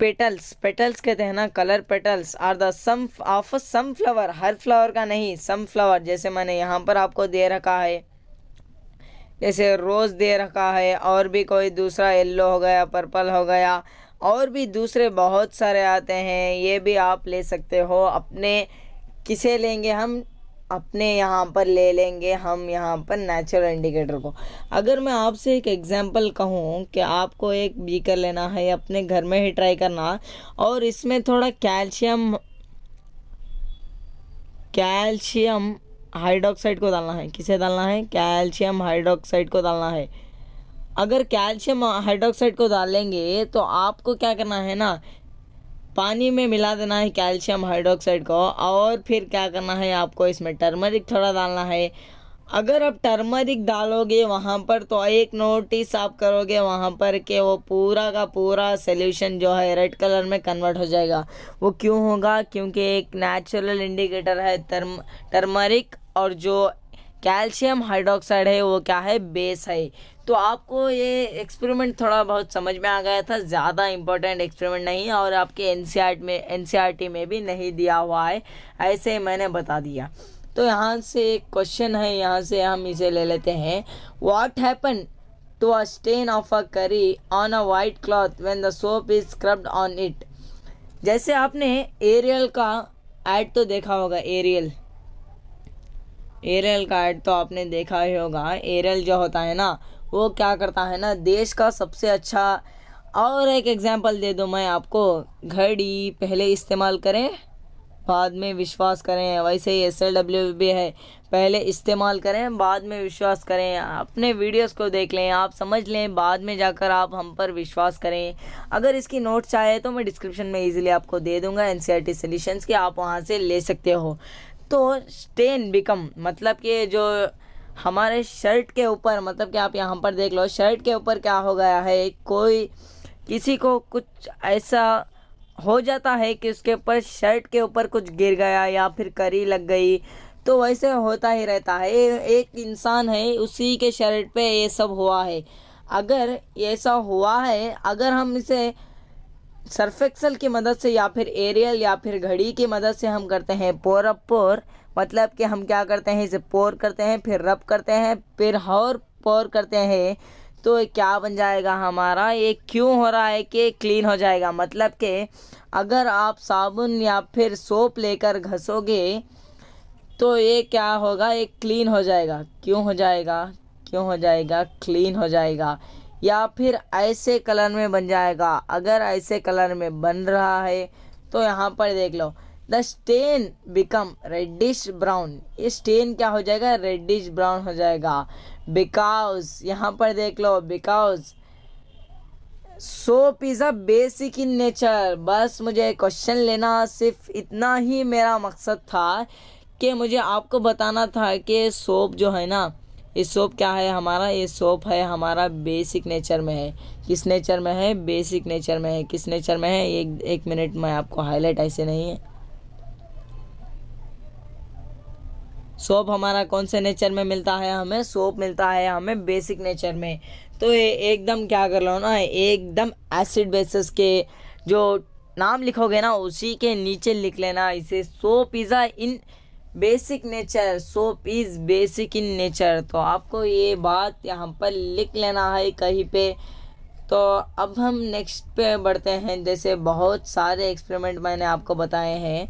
पेटल्स कहते हैं ना, colour petals are the some of some flower, हर फ्लावर का नहीं, सम फ्लावर। जैसे मैंने यहाँ पर आपको दे रखा है, जैसे रोज़ दे रखा है, और भी कोई दूसरा येलो हो गया, पर्पल हो गया, और भी दूसरे बहुत सारे आते हैं, ये भी आप ले सकते हो। अपने किसे लेंगे हम, अपने यहाँ पर ले लेंगे हम यहाँ पर नेचुरल इंडिकेटर को। अगर मैं आपसे एक एग्जांपल कहूँ कि आपको एक बीकर लेना है, अपने घर में ही ट्राई करना, और इसमें थोड़ा कैल्शियम हाइड्रोक्साइड को डालना है। किसे डालना है? कैल्शियम हाइड्रोक्साइड को डालना है। अगर कैल्शियम हाइड्रोक्साइड को डालेंगे तो आपको क्या करना है ना, पानी में मिला देना है कैल्शियम हाइड्रोक्साइड को, और फिर क्या करना है आपको, इसमें टर्मरिक थोड़ा डालना है। अगर आप टर्मरिक डालोगे वहाँ पर तो एक नोटिस आप करोगे वहाँ पर कि वो पूरा का पूरा सॉल्यूशन जो है रेड कलर में कन्वर्ट हो जाएगा। वो क्यों होगा? क्योंकि एक नेचुरल इंडिकेटर है टर्मरिक, और जो कैल्शियम हाइड्रोक्साइड है वो क्या है? बेस है। तो आपको ये एक्सपेरिमेंट थोड़ा बहुत समझ में आ गया था, ज़्यादा इम्पोर्टेंट एक्सपेरिमेंट नहीं, और आपके एनसीईआरटी में भी नहीं दिया हुआ है, ऐसे ही मैंने बता दिया। तो यहाँ से एक क्वेश्चन है, यहाँ से हम इसे ले लेते हैं। What happen to a stain of a curry on a white cloth when the soap is scrubbed on it. जैसे आपने एरियल का ऐड तो देखा होगा, एरियल का ऐड तो आपने देखा ही होगा। एरियल जो होता है ना वो क्या करता है ना, देश का सबसे अच्छा, और एक एग्जांपल दे दूं मैं आपको, घड़ी पहले इस्तेमाल करें बाद में विश्वास करें, वैसे ही SLW भी है, पहले इस्तेमाल करें बाद में विश्वास करें। अपने वीडियोस को देख लें, आप समझ लें, बाद में जाकर आप हम पर विश्वास करें। अगर इसकी नोट चाहे तो मैं डिस्क्रिप्शन में इजीली आपको दे दूंगा NCERT सॉल्यूशंस के, आप वहां से ले सकते हो। तो स्टेन बिकम मतलब कि जो हमारे शर्ट के ऊपर, मतलब कि आप यहाँ पर देख लो, शर्ट के ऊपर क्या हो गया है, कोई किसी को कुछ ऐसा हो जाता है कि उसके ऊपर, शर्ट के ऊपर कुछ गिर गया या फिर करी लग गई, तो वैसे होता ही रहता है। एक इंसान है, उसी के शर्ट पे ये सब हुआ है। अगर ऐसा हुआ है, अगर हम इसे सर्फ एक्सेल की मदद से या फिर एरियल या फिर घड़ी की मदद से हम करते हैं पोर अप पोर, मतलब कि हम क्या करते हैं, इसे पोर करते हैं, फिर रब करते हैं, फिर और पोर करते हैं, तो क्या बन जाएगा हमारा, ये क्यों हो रहा है कि क्लीन हो जाएगा। मतलब कि अगर आप साबुन या फिर सोप लेकर घसोगे तो ये क्या होगा, ये क्लीन हो जाएगा। क्यों हो जाएगा? क्लीन हो जाएगा, या फिर ऐसे कलर में बन जाएगा। अगर ऐसे कलर में बन रहा है तो यहाँ पर देख लो, the stain become reddish brown, ये स्टेन क्या हो जाएगा, रेडिश ब्राउन हो जाएगा। बिकॉज यहाँ पर देख लो, because soap is a basic in nature. बस मुझे क्वेश्चन लेना, सिर्फ इतना ही मेरा मकसद था कि मुझे आपको बताना था कि सोप जो है ना, ये सोप क्या है हमारा, ये सोप है हमारा बेसिक नेचर में है। किस नेचर में है? बेसिक नेचर में है। किस नेचर में है? एक मिनट में आपको हाईलाइट, ऐसे नहीं है। सोप हमारा कौन से नेचर में मिलता है हमें? सोप मिलता है हमें बेसिक नेचर में। तो ये एकदम क्या कर लो ना, एकदम एसिड बेसिस के जो नाम लिखोगे ना उसी के नीचे लिख लेना इसे, soap is in basic nature, soap is basic in nature. तो आपको ये बात यहाँ पर लिख लेना है कहीं पे। तो अब हम नेक्स्ट पे बढ़ते हैं। जैसे बहुत सारे एक्सपेरिमेंट मैंने आपको बताए हैं,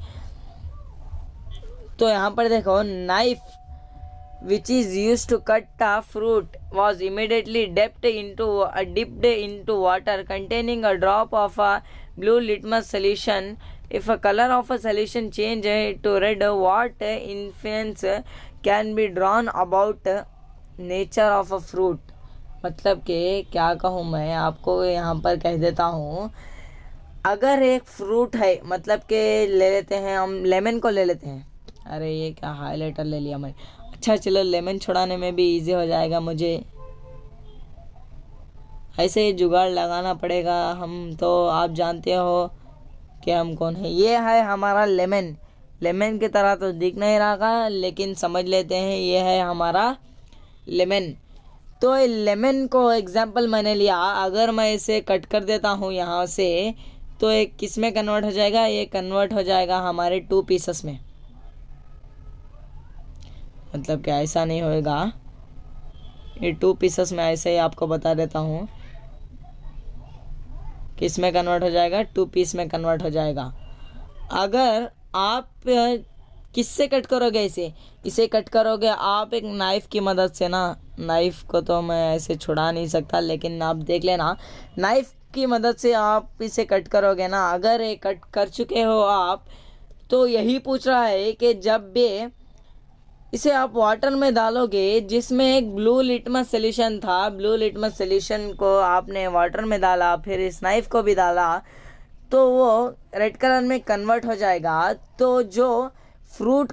तो यहाँ पर देखो, knife which is used to cut a fruit was immediately dipped into water containing a drop of a blue litmus solution. If a color of a solution change to red, what inference can be drawn about nature of a fruit, मतलब कि क्या कहूँ मैं आपको, यहाँ पर कह देता हूँ। अगर एक फ्रूट है, मतलब कि ले लेते हैं हम लेमन को ले लेते हैं। अरे ये क्या हाईलाइटर ले लिया मैं। अच्छा चलो, लेमन छुड़ाने में भी इजी हो जाएगा मुझे। ऐसे ही जुगाड़ लगाना पड़ेगा हम तो, आप जानते हो कि हम कौन है। ये है हमारा लेमन। लेमन की तरह तो दिख नहीं रहा, लेकिन समझ लेते हैं ये है हमारा लेमन। तो लेमन को एग्जाम्पल मैंने लिया। अगर मैं इसे कट कर देता हूँ यहाँ से, तो एक किस में कन्वर्ट हो जाएगा? ये कन्वर्ट हो जाएगा हमारे 2 पीसेस में। मतलब कि ऐसा नहीं होएगा, ये 2 पीसेस में ऐसे ही आपको बता देता हूँ। किस में कन्वर्ट हो जाएगा? 2 पीस में कन्वर्ट हो जाएगा। अगर आप किससे कट करोगे इसे कट करोगे आप एक नाइफ़ की मदद से ना। नाइफ़ को तो मैं ऐसे छुड़ा नहीं सकता, लेकिन आप देख लेना, नाइफ़ की मदद से आप इसे कट करोगे ना। अगर ये कट कर चुके हो आप, तो यही पूछ रहा है कि जब भी इसे आप वाटर में डालोगे, जिसमें एक ब्लू लिटमस सोल्यूशन था, ब्लू लिटमस सोल्यूशन को आपने वाटर में डाला, फिर इस नाइफ़ को भी डाला, तो वो रेड कलर में कन्वर्ट हो जाएगा। तो जो फ्रूट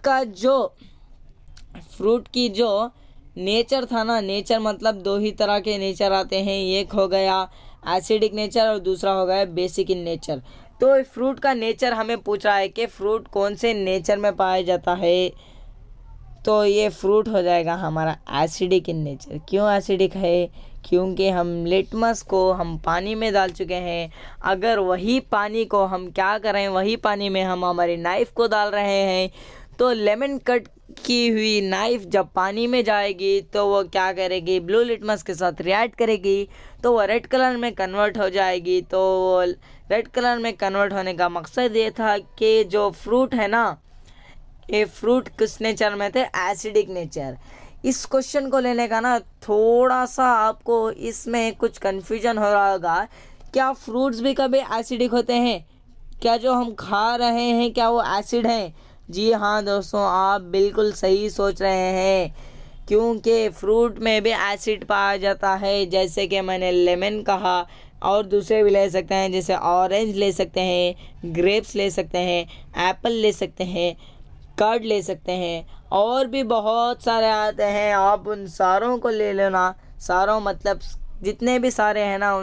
की जो नेचर था ना, नेचर मतलब 2 ही तरह के नेचर आते हैं। एक हो गया एसिडिक नेचर और दूसरा हो गया बेसिक इन नेचर। तो फ्रूट का नेचर हमें पूछ रहा है कि फ्रूट कौन से नेचर में पाया जाता है। तो ये फ्रूट हो जाएगा हमारा एसिडिक इन नेचर। क्यों एसिडिक है? क्योंकि हम लिटमस को हम पानी में डाल चुके हैं। अगर वही पानी को हम क्या करें, वही पानी में हम हमारी नाइफ़ को डाल रहे हैं, तो लेमन कट की हुई नाइफ़ जब पानी में जाएगी तो वो क्या करेगी? ब्लू लिटमस के साथ रिएक्ट करेगी, तो वो रेड कलर में कन्वर्ट हो जाएगी। तो रेड कलर में कन्वर्ट होने का मकसद ये था कि जो फ्रूट है ना, ये फ्रूट किस नेचर में थे? Acidic nature. इस क्वेश्चन को लेने का ना थोड़ा सा आपको इसमें कुछ कन्फ्यूजन हो रहा होगा। क्या फ्रूट्स भी कभी एसिडिक होते हैं? क्या जो हम खा रहे हैं क्या वो एसिड हैं? जी हाँ दोस्तों, आप बिल्कुल सही सोच रहे हैं, क्योंकि फ्रूट में भी एसिड पाया जाता है। जैसे कि मैंने लेमन कहा, और दूसरे भी ले सकते हैं, जैसे ऑरेंज ले सकते हैं, ग्रेप्स ले सकते हैं, एप्पल ले सकते हैं, कर्ड ले सकते हैं, और भी बहुत सारे आते हैं। आप उन सारों को ले लेना, सारों मतलब जितने भी सारे हैं ना,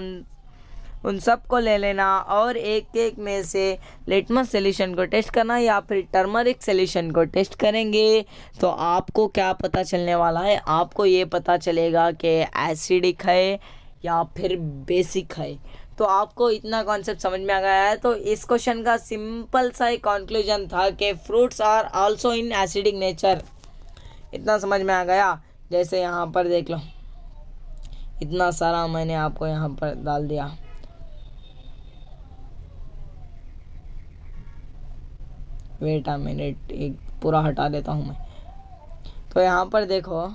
उन सब को ले लेना, और एक एक में से लिटमस सोल्यूशन को टेस्ट करना या फिर टर्मरिक सोल्यूशन को टेस्ट करेंगे। तो आपको क्या पता चलने वाला है? आपको ये पता चलेगा कि एसिडिक है या फिर बेसिक है। तो आपको इतना कॉन्सेप्ट समझ में आ गया है। तो इस क्वेश्चन का सिंपल सा एक कंक्लूजन था कि fruits are also in acidic nature. इतना समझ में आ गया। जैसे यहाँ पर देख लो, इतना सारा मैंने आपको यहाँ पर डाल दिया। वेट अ मिनट, एक पूरा हटा देता हूँ मैं। तो यहाँ पर देखो,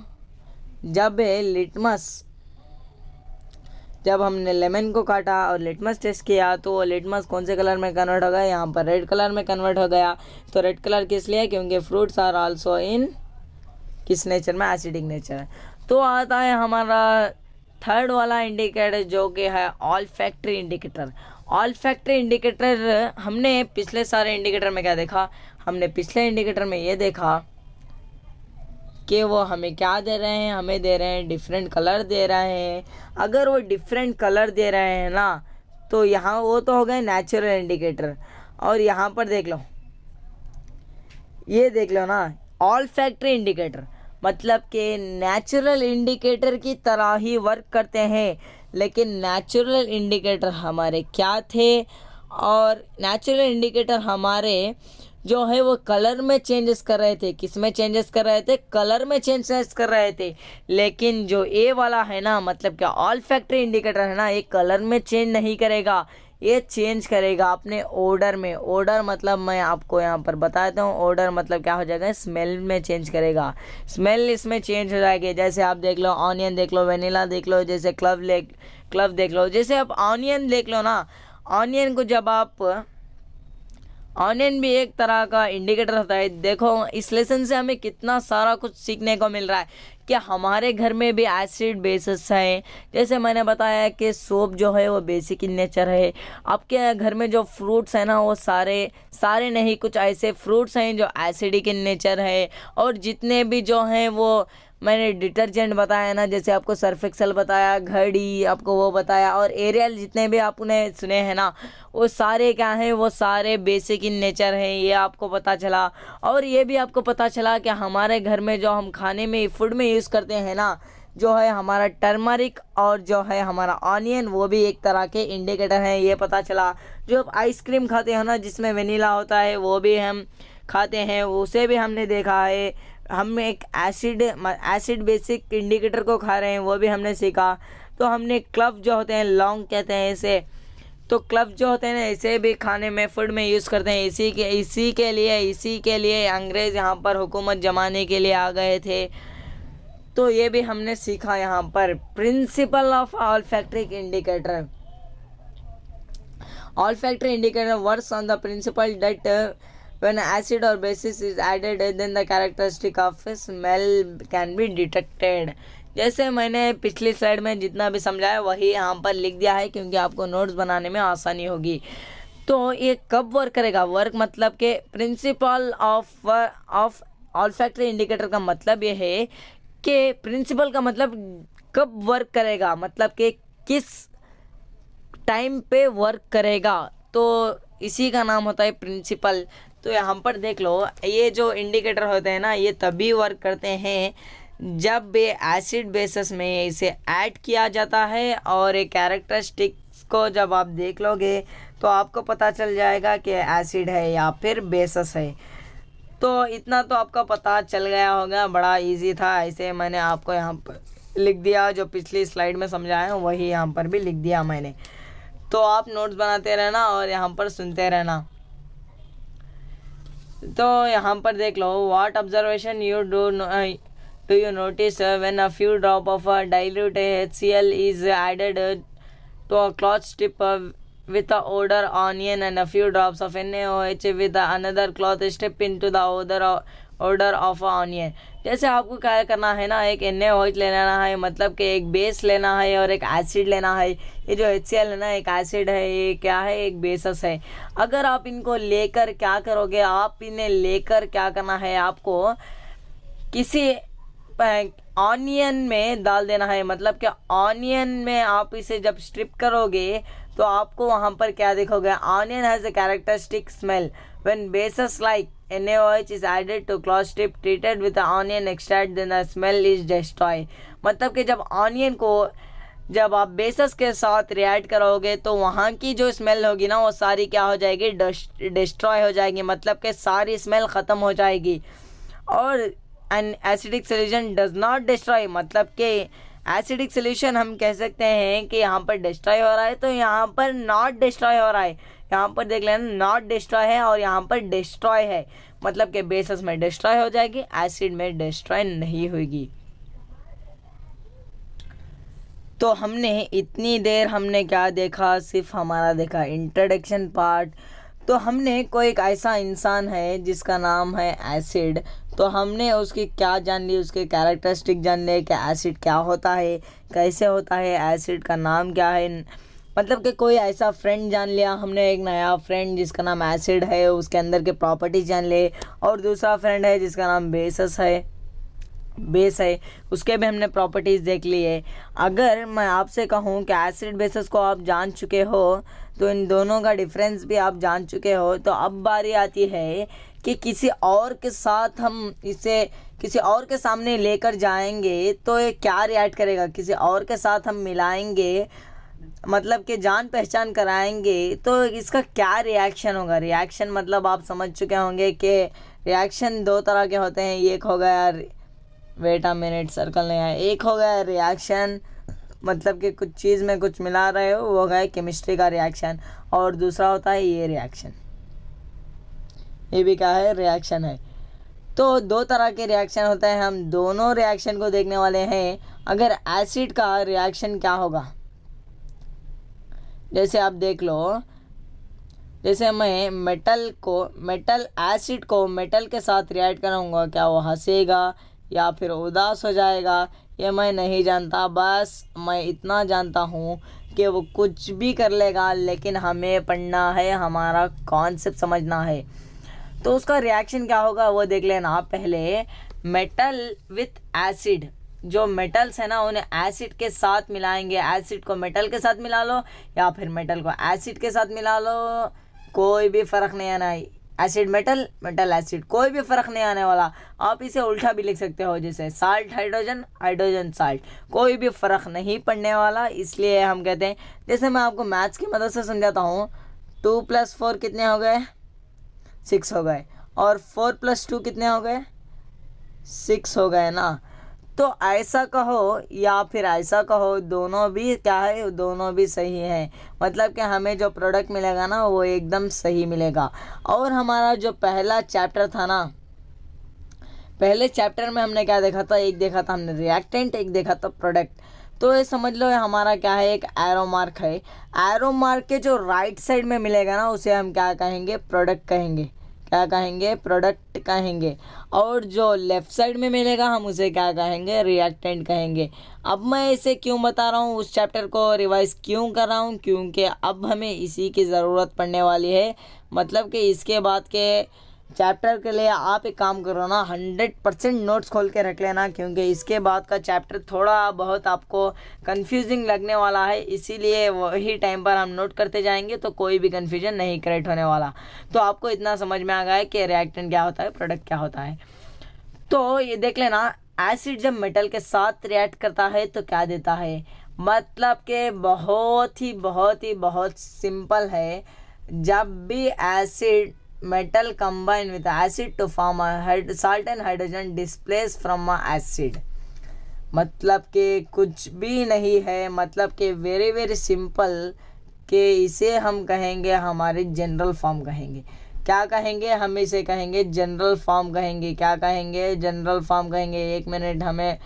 जब हमने लेमन को काटा और लिटमस टेस्ट किया, तो वो लिटमस कौन से कलर में कन्वर्ट हो गया? यहाँ पर रेड कलर में कन्वर्ट हो गया। तो रेड कलर किस लिए? क्योंकि फ्रूट्स आर आल्सो इन किस नेचर में? Acidic nature. तो आता है हमारा थर्ड वाला इंडिकेटर, जो कि है ऑल्फैक्टरी इंडिकेटर। ऑल्फैक्टरी इंडिकेटर हमने पिछले सारे इंडिकेटर में क्या देखा? हमने पिछले इंडिकेटर में ये देखा कि वो हमें क्या दे रहे हैं? हमें दे रहे हैं डिफरेंट कलर दे रहे हैं। अगर वो डिफरेंट कलर दे रहे हैं ना, तो यहाँ वो तो हो गए नेचुरल इंडिकेटर। और यहाँ पर देख लो, ये देख लो ना, ऑल्फैक्टरी इंडिकेटर, मतलब कि नेचुरल इंडिकेटर की तरह ही वर्क करते हैं। लेकिन नेचुरल इंडिकेटर हमारे क्या थे? और नेचुरल इंडिकेटर हमारे जो है वो कलर में चेंजेस कर रहे थे। किस में चेंजेस कर रहे थे? कलर में चेंजेस कर रहे थे। लेकिन जो ए वाला है ना, मतलब क्या ऑल्फैक्टरी इंडिकेटर है ना, ये कलर में चेंज नहीं करेगा, ये चेंज करेगा अपने ओडर में। ओडर मतलब मैं आपको यहाँ पर बता देता हूँ, ओडर मतलब क्या हो जाएगा? स्मेल में चेंज करेगा। स्मेल इसमें चेंज हो जाएगी। जैसे आप देख लो, ऑनियन देख लो, वेनिला देख लो, जैसे क्लव देख लो। जैसे आप ऑनियन देख लो ना, ऑनियन को जब आप, ऑनियन भी एक तरह का इंडिकेटर होता है। देखो, इस लेसन से हमें कितना सारा कुछ सीखने को मिल रहा है कि हमारे घर में भी एसिड बेसिस हैं। जैसे मैंने बताया कि सोप जो है वो बेसिक इन नेचर है। आपके घर में जो फ्रूट्स हैं ना वो सारे सारे नहीं, कुछ ऐसे फ्रूट्स हैं जो एसिडिक इन नेचर है। और जितने भी जो हैं वो मैंने डिटर्जेंट बताया ना, जैसे आपको सर्फ एक्सेल बताया, घड़ी आपको वो बताया, और एरियल जितने भी आपने सुने हैं ना वो सारे क्या हैं, वो सारे बेसिक इन नेचर हैं, ये आपको पता चला। और ये भी आपको पता चला कि हमारे घर में जो हम खाने में फूड में यूज़ करते हैं ना, जो है हमारा टर्मरिक और जो है हमारा ऑनियन, वो भी एक तरह के इंडिकेटर हैं, ये पता चला। जो आप आइसक्रीम खाते हो ना जिसमें वेनिला होता है, वो भी हम खाते हैं, उसे भी हमने देखा है। हम एक एसिड बेसिक इंडिकेटर को खा रहे हैं, वो भी हमने सीखा। तो हमने क्लव जो होते हैं, लौंग कहते हैं इसे, तो क्लव जो होते हैं ना इसे भी खाने में फूड में यूज़ करते हैं। इसी के लिए अंग्रेज़ यहाँ पर हुकूमत जमाने के लिए आ गए थे। तो ये भी हमने सीखा यहाँ पर। Principle of olfactory indicator. Olfactory indicator works on the principle that when acid or basis is added, then the characteristic of smell can be detected. जैसे मैंने पिछली स्लाइड में जितना भी समझाया वही यहाँ पर लिख दिया है, क्योंकि आपको नोट्स बनाने में आसानी होगी। तो ये कब वर्क करेगा? वर्क मतलब के प्रिंसिपल ऑफ ऑल्फैक्टरी इंडिकेटर का मतलब ये है कि प्रिंसिपल का मतलब कब वर्क करेगा, मतलब कि किस टाइम पे वर्क करेगा, तो इसी का नाम होता है प्रिंसिपल। तो यहाँ पर देख लो, ये जो इंडिकेटर होते हैं ना ये तभी वर्क करते हैं जब ये एसिड बेसिस में इसे ऐड किया जाता है, और एक कैरेक्टरिस्टिक्स को जब आप देख लोगे तो आपको पता चल जाएगा कि एसिड है या फिर बेसिस है। तो इतना तो आपका पता चल गया होगा, बड़ा इजी था। ऐसे मैंने आपको यहाँ पर लिख दिया, जो पिछली स्लाइड में समझाया वही यहाँ पर भी लिख दिया मैंने। तो आप नोट्स बनाते रहना और यहाँ पर सुनते रहना। तो यहाँ पर देख लो, what observation you do you notice when a few drop of a dilute HCl is added to a cloth strip with the odor onion and a few drops of NaOH with another cloth strip into the odor of onion। जैसे आपको क्या करना है ना, एक NaOH लेना है, मतलब कि एक बेस लेना है और एक एसिड लेना है। ये जो HCl है ना एक एसिड है, ये क्या है, एक बेसस है। अगर आप इनको लेकर क्या करोगे, आप इन्हें लेकर क्या करना है, आपको किसी ऑनियन में डाल देना है। मतलब कि ऑनियन में आप इसे जब स्ट्रिप करोगे तो आपको वहाँ पर क्या देखोगे, onion has a characteristic smell when bases like NaOH is added to cloth strip treated with the onion extract, then the smell is destroyed। मतलब कि जब ऑनियन को जब आप बेसस के साथ रिएक्ट करोगे तो वहाँ की जो स्मेल होगी ना वो सारी क्या हो जाएगी, डिस्ट्रॉय हो जाएगी, मतलब कि सारी स्मेल ख़त्म हो जाएगी। और an acidic solution does not destroy, मतलब कि एसिडिक सोल्यूशन हम कह सकते हैं कि यहाँ पर डिस्ट्रॉय हो रहा है, तो यहाँ पर नॉट डिस्ट्रॉय हो रहा है। यहाँ पर देख लेना, नॉट डिस्ट्रॉय है और यहाँ पर डिस्ट्रॉय है, मतलब कि बेसिस में डिस्ट्रॉय हो जाएगी, एसिड में डिस्ट्रॉय नहीं होगी। तो हमने इतनी देर हमने क्या देखा, सिर्फ हमारा देखा इंट्रोडक्शन पार्ट। तो हमने कोई एक ऐसा इंसान है जिसका नाम है एसिड, तो हमने उसकी क्या जान ली, उसके कैरेक्टरिस्टिक जान लिए कि एसिड क्या होता है, कैसे होता है, एसिड का नाम क्या है। मतलब कि कोई ऐसा फ्रेंड जान लिया हमने, एक नया फ्रेंड जिसका नाम एसिड है, उसके अंदर के प्रॉपर्टीज जान ले। और दूसरा फ्रेंड है जिसका नाम बेस है, उसके भी हमने प्रॉपर्टीज़ देख ली है। अगर मैं आपसे कहूँ कि एसिड बेसिस को आप जान चुके हो तो इन दोनों का डिफरेंस भी आप जान चुके हो, तो अब बारी आती है कि किसी और के साथ हम इसे किसी और के सामने लेकर जाएंगे तो ये क्या रिएक्ट करेगा। किसी और के साथ हम मिलाएंगे, मतलब कि जान पहचान कराएंगे, तो इसका क्या रिएक्शन होगा। रिएक्शन मतलब आप समझ चुके होंगे कि रिएक्शन दो तरह के होते हैं। एक हो गया, वेट अ मिनट, सर्कल नहीं है। एक हो गया रिएक्शन, मतलब कि कुछ चीज़ में कुछ मिला रहे हो, वो गया केमिस्ट्री का रिएक्शन। और दूसरा होता है ये रिएक्शन, ये भी क्या है, रिएक्शन है। तो दो तरह के रिएक्शन होते हैं, हम दोनों रिएक्शन को देखने वाले हैं। अगर एसिड का रिएक्शन क्या होगा, जैसे आप देख लो, जैसे मैं मेटल एसिड को मेटल के साथ रिएक्ट कराऊंगा, क्या वो हंसेगा या फिर उदास हो जाएगा, ये मैं नहीं जानता। बस मैं इतना जानता हूँ कि वो कुछ भी कर लेगा, लेकिन हमें पढ़ना है, हमारा कॉन्सेप्ट समझना है। तो उसका रिएक्शन क्या होगा वो देख लेना आप पहले। मेटल विथ एसिड, जो मेटल्स है ना उन्हें एसिड के साथ मिलाएंगे। एसिड को मेटल के साथ मिला लो या फिर मेटल को एसिड के साथ मिला लो, कोई भी फ़र्क नहीं आना है। एसिड मेटल, मेटल एसिड, कोई भी फ़र्क नहीं आने वाला। आप इसे उल्टा भी लिख सकते हो, जैसे साल्ट हाइड्रोजन, हाइड्रोजन साल्ट, कोई भी फ़र्क नहीं पड़ने वाला। इसलिए हम कहते हैं, जैसे मैं आपको मैथ्स की मदद से समझाता हूँ, 2 + 4 कितने हो गए? 6 हो गए। और 4 + 2 कितने हो गए? 6 हो गए ना। तो ऐसा कहो या फिर ऐसा कहो, दोनों भी क्या है, दोनों भी सही है। मतलब कि हमें जो प्रोडक्ट मिलेगा ना वो एकदम सही मिलेगा। और हमारा जो पहला चैप्टर था ना, पहले चैप्टर में हमने क्या देखा था? एक देखा था हमने रिएक्टेंट, एक देखा था प्रोडक्ट। तो ये समझ लो ये हमारा क्या है, एक एरो मार्क है। एरो मार्क के जो राइट साइड में मिलेगा ना उसे हम क्या कहेंगे? प्रोडक्ट कहेंगे। क्या कहेंगे? प्रोडक्ट कहेंगे। और जो लेफ़्ट साइड में मिलेगा हम उसे क्या कहेंगे? रिएक्टेंट कहेंगे। अब मैं इसे क्यों बता रहा हूँ, उस चैप्टर को रिवाइज क्यों कर रहा हूँ? क्योंकि अब हमें इसी की ज़रूरत पड़ने वाली है। मतलब कि इसके बाद के चैप्टर के लिए आप एक काम करो ना, 100% नोट्स खोल के रख लेना, क्योंकि इसके बाद का चैप्टर थोड़ा बहुत आपको कंफ्यूजिंग लगने वाला है। इसीलिए वही टाइम पर हम नोट करते जाएंगे तो कोई भी कंफ्यूजन नहीं क्रिएट होने वाला। तो आपको इतना समझ में आ गया है कि रिएक्टेंट क्या होता है, प्रोडक्ट क्या होता है। तो ये देख लेना, एसिड जब मेटल के साथ रिएक्ट करता है तो क्या देता है? मतलब कि बहुत सिंपल है। जब भी acid metal combine with acid to form a salt and hydrogen displaced from a acid। मतलब कि कुछ भी नहीं है, मतलब कि वेरी सिंपल, कि इसे हम कहेंगे हमारे जनरल फॉर्म कहेंगे। क्या कहेंगे? हम इसे कहेंगे जनरल फॉर्म कहेंगे। क्या कहेंगे? जनरल फॉर्म कहेंगे। 1 मिनट, हमें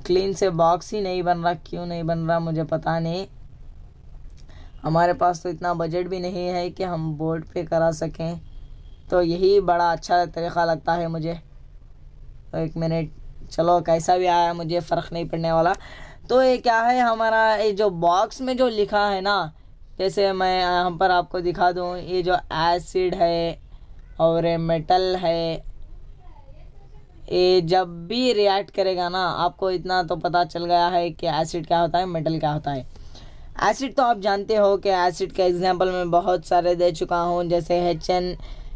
क्लीन से बॉक्स ही नहीं बन रहा। क्यों नहीं बन रहा मुझे पता नहीं। हमारे पास तो इतना बजट भी नहीं है कि हम बोर्ड पे करा सकें, तो यही बड़ा अच्छा तरीक़ा लगता है मुझे। तो 1 मिनट, चलो कैसा भी आया मुझे फ़र्क नहीं पड़ने वाला। तो ये क्या है हमारा, ये जो बॉक्स में जो लिखा है ना, जैसे मैं यहाँ पर आपको दिखा दूँ, ये जो एसिड है और ये मेटल है, ये जब भी रिएक्ट करेगा ना, आपको इतना तो पता चल गया है कि एसिड क्या होता है, मेटल क्या होता है। एसिड तो आप जानते हो कि एसिड का एग्जाम्पल मैं बहुत सारे दे चुका हूँ, जैसे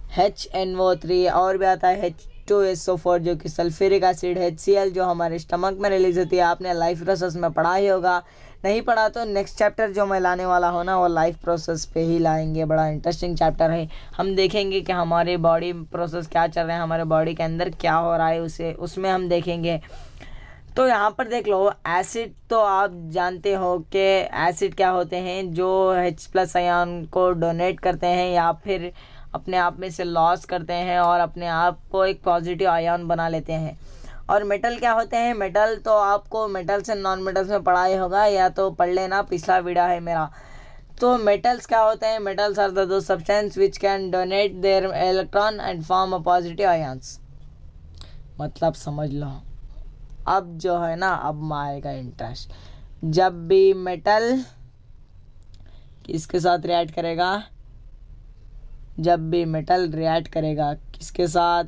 HNO3, और भी आता है H2SO4 जो कि सल्फ्यूरिक एसिड, HCl जो हमारे स्टमक में रिलीज होती है। आपने लाइफ प्रोसेस में पढ़ा ही होगा, नहीं पढ़ा तो नेक्स्ट चैप्टर जो मैं लाने वाला हूँ ना वो लाइफ प्रोसेस पे ही लाएंगे। बड़ा इंटरेस्टिंग चैप्टर है। हम देखेंगे कि हमारे बॉडी प्रोसेस क्या चल रहा है, हमारे बॉडी के अंदर क्या हो रहा है, उसमें हम देखेंगे। तो यहाँ पर देख लो, एसिड तो आप जानते हो कि एसिड क्या होते हैं, जो H+ आयन को डोनेट करते हैं या फिर अपने आप में से लॉस करते हैं और अपने आप को एक पॉजिटिव आयन बना लेते हैं। और मेटल क्या होते हैं? मेटल तो आपको मेटल से नॉन मेटल्स में पढ़ा ही होगा, या तो पढ़ लेना, पिछला वीडियो है मेरा। तो मेटल्स क्या होते हैं? Metals are the substance which can donate their electron and form a positive ions. मतलब समझ लो। अब जो है ना, अब आएगा इंटरेस्ट। जब भी मेटल किसके साथ रिएक्ट करेगा, जब भी मेटल रिएक्ट करेगा किसके साथ?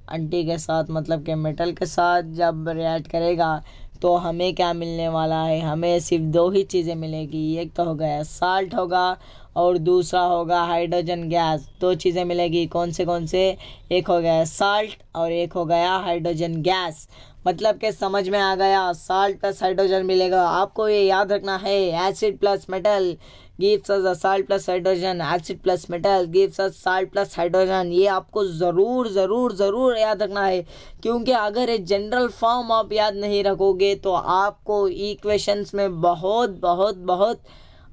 एंटी के साथ, मतलब कि मेटल के साथ जब रिएक्ट करेगा तो हमें क्या मिलने वाला है? हमें सिर्फ 2 ही चीज़ें मिलेगी। एक तो हो गया साल्ट होगा और दूसरा होगा हाइड्रोजन गैस। 2 चीज़ें मिलेगी। कौन से? एक हो गया साल्ट और एक हो गया हाइड्रोजन गैस। मतलब कि समझ में आ गया, साल्ट प्लस हाइड्रोजन मिलेगा। आपको ये याद रखना है, acid plus metal gives us a salt plus hydrogen, acid plus metal gives us salt plus hydrogen। ये आपको ज़रूर याद रखना है, क्योंकि अगर ये जनरल फॉर्म आप याद नहीं रखोगे तो आपको इक्वेशंस में बहुत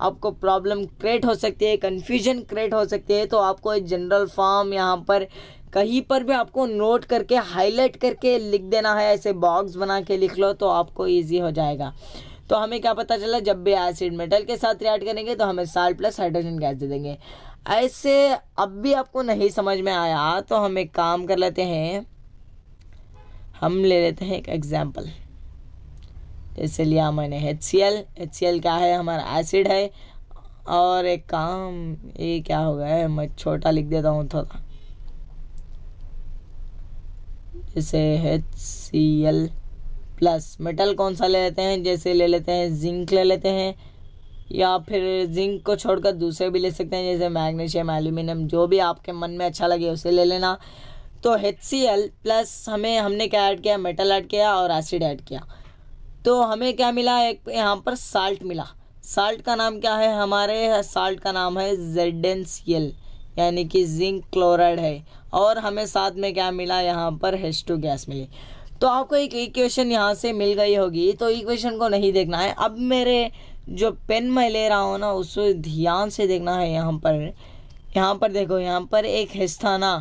आपको प्रॉब्लम क्रिएट हो सकती है, कन्फ्यूजन क्रिएट हो सकती है। तो आपको ये जनरल फॉर्म यहाँ पर कहीं पर भी आपको नोट करके हाईलाइट करके लिख देना है। ऐसे बॉक्स बना के लिख लो तो आपको ईजी हो जाएगा। तो हमें क्या पता चला, जब भी एसिड मेटल के साथ रिएक्ट करेंगे तो हमें साल्ट प्लस हाइड्रोजन गैस दे देंगे। ऐसे अब भी आपको नहीं समझ में आया तो हम एक काम कर लेते हैं, हम ले लेते हैं एक एग्जाम्पल, जैसे लिया मैंने HCl। HCl क्या है, हमारा एसिड है। और एक काम, ये क्या हो गया है, मैं छोटा लिख देता हूँ थोड़ा, जैसे HCl प्लस मेटल कौन सा ले लेते हैं, जैसे ले लेते हैं जिंक ले लेते हैं, या फिर जिंक को छोड़कर दूसरे भी ले सकते हैं, जैसे मैग्नीशियम, एल्यूमिनियम, जो भी आपके मन में अच्छा लगे उसे ले लेना। तो HCl प्लस हमने क्या ऐड किया, मेटल ऐड किया और एसिड ऐड किया, तो हमें क्या मिला, एक यहाँ पर साल्ट मिला। साल्ट का नाम क्या है, हमारे साल्ट का नाम है ZnCl, यानी कि जिंक क्लोराइड है। और हमें साथ में क्या मिला, यहाँ पर H2 गैस मिली। तो आपको एक इक्वेशन यहाँ से मिल गई होगी, तो इक्वेशन को नहीं देखना है। अब मेरे जो पेन मैं ले रहा हूँ ना, उसको ध्यान से देखना है। यहाँ पर देखो, यहाँ पर एक H था ना,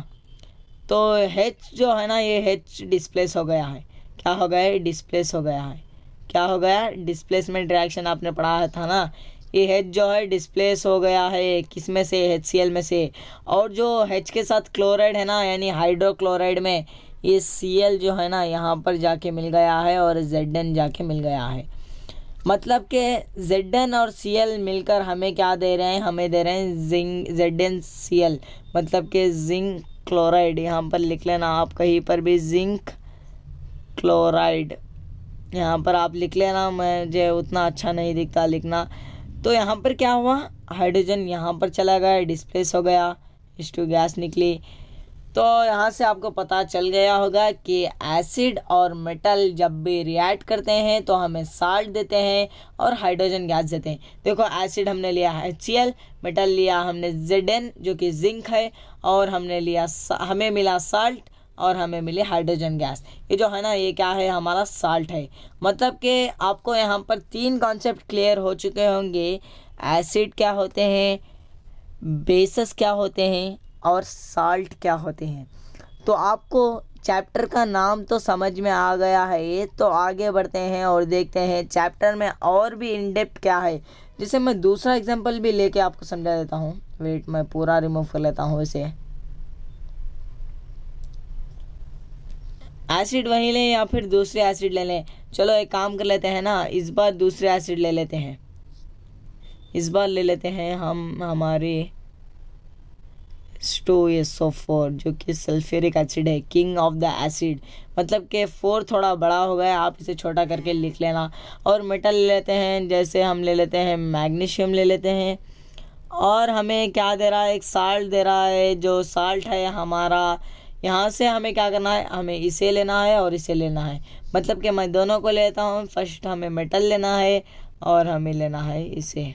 तो H जो है ना, ये H डिस्प्लेस हो गया है। क्या हो गया है, डिस्प्लेस हो गया है। क्या हो गया, डिस्प्लेसमेंट रिएक्शन आपने पढ़ा था ना, ये H जो है डिस्प्लेस हो गया है, किस में से, HCl में से। और जो H के साथ क्लोराइड है ना, यानी हाइड्रोक्लोराइड में, ये Cl जो है ना, यहाँ पर जाके मिल गया है और Zn जाके मिल गया है। मतलब कि Zn और Cl मिलकर हमें क्या दे रहे हैं, हमें दे रहे हैं जिंक, ZnCl, मतलब कि जिंक क्लोराइड। यहाँ पर लिख लेना आप कहीं पर भी, जिंक क्लोराइड यहाँ पर आप लिख लेना, मुझे उतना अच्छा नहीं दिखता लिखना। तो यहाँ पर क्या हुआ, हाइड्रोजन यहाँ पर चला गया, डिस्प्लेस हो गया, H2 गैस निकली। तो यहाँ से आपको पता चल गया होगा कि एसिड और मेटल जब भी रिएक्ट करते हैं तो हमें साल्ट देते हैं और हाइड्रोजन गैस देते हैं। देखो, एसिड हमने लिया HCl, मेटल लिया हमने Zn जो कि जिंक है, और हमें मिला साल्ट और हमें मिली हाइड्रोजन गैस। ये जो है ना, ये क्या है, हमारा साल्ट है। मतलब कि आपको यहाँ पर 3 कॉन्सेप्ट क्लियर हो चुके होंगे। एसिड क्या होते हैं, बेसेस क्या होते हैं, और साल्ट क्या होते हैं। तो आपको चैप्टर का नाम तो समझ में आ गया है। ये तो आगे बढ़ते हैं और देखते हैं चैप्टर में और भी इन डेप्थ क्या है। जैसे मैं दूसरा एग्जांपल भी लेके आपको समझा देता हूँ। वेट, मैं पूरा रिमूव कर लेता हूँ इसे। एसिड वही लें या फिर दूसरे एसिड ले लें, चलो एक काम कर लेते हैं ना, इस बार दूसरे एसिड ले लेते हैं। इस बार ले लेते हैं हम हमारे H2SO4 जो कि सल्फ्यूरिक एसिड है, किंग ऑफ द एसिड। मतलब कि 4 थोड़ा बड़ा हो गया, आप इसे छोटा करके लिख लेना। और मेटल ले लेते हैं, जैसे हम ले लेते हैं मैग्नीशियम ले लेते हैं। और हमें क्या दे रहा है, एक साल्ट दे रहा है, जो साल्ट है हमारा। यहाँ से हमें क्या करना है, हमें इसे लेना है और इसे लेना है। मतलब कि मैं दोनों को लेता हूँ। फर्स्ट हमें मेटल लेना है और हमें लेना है इसे।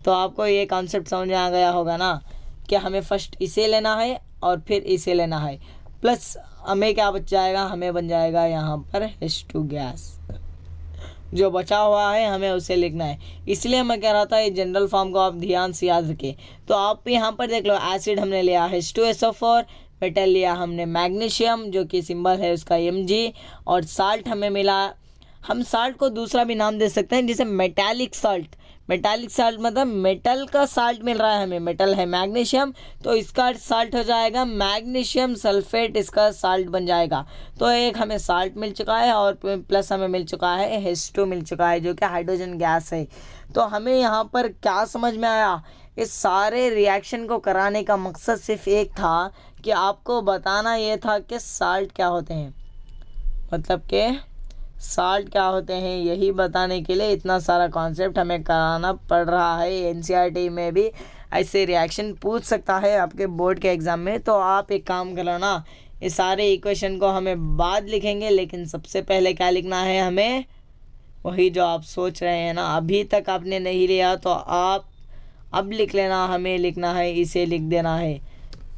तो आपको ये कॉन्सेप्ट समझ में आ गया होगा ना, कि हमें फर्स्ट इसे लेना है और फिर इसे लेना है। प्लस हमें क्या बच जाएगा, हमें बन जाएगा यहाँ पर H2 गैस। जो बचा हुआ है हमें उसे लिखना है। इसलिए मैं कह रहा था ये जनरल फॉर्म को आप ध्यान से याद रखें। तो आप यहाँ पर देख लो, एसिड हमने लिया H2SO4, मेटल लिया हमने मैग्नीशियम जो कि सिंबल है उसका Mg, और साल्ट हमें मिला। हम साल्ट को दूसरा भी नाम दे सकते हैं, जैसे मेटालिक साल्ट। मेटालिक साल्ट मतलब मेटल का साल्ट मिल रहा है हमें, मेटल है मैग्नीशियम, तो इसका साल्ट हो जाएगा मैग्नीशियम सल्फेट, इसका साल्ट बन जाएगा। तो एक हमें साल्ट मिल चुका है और प्लस हमें मिल चुका है H2 मिल चुका है जो कि हाइड्रोजन गैस है। तो हमें यहाँ पर क्या समझ में आया, इस सारे रिएक्शन को कराने का मकसद सिर्फ एक था कि आपको बताना ये था कि साल्ट क्या होते हैं, मतलब कि साल्ट क्या होते हैं। यही बताने के लिए इतना सारा कॉन्सेप्ट हमें कराना पड़ रहा है। एनसीईआरटी में भी ऐसे रिएक्शन पूछ सकता है आपके बोर्ड के एग्ज़ाम में। तो आप एक काम करो ना, ये सारे इक्वेशन को हमें बाद लिखेंगे, लेकिन सबसे पहले क्या लिखना है हमें, वही जो आप सोच रहे हैं ना, अभी तक आपने नहीं लिया तो आप अब लिख लेना। हमें लिखना है, इसे लिख देना है।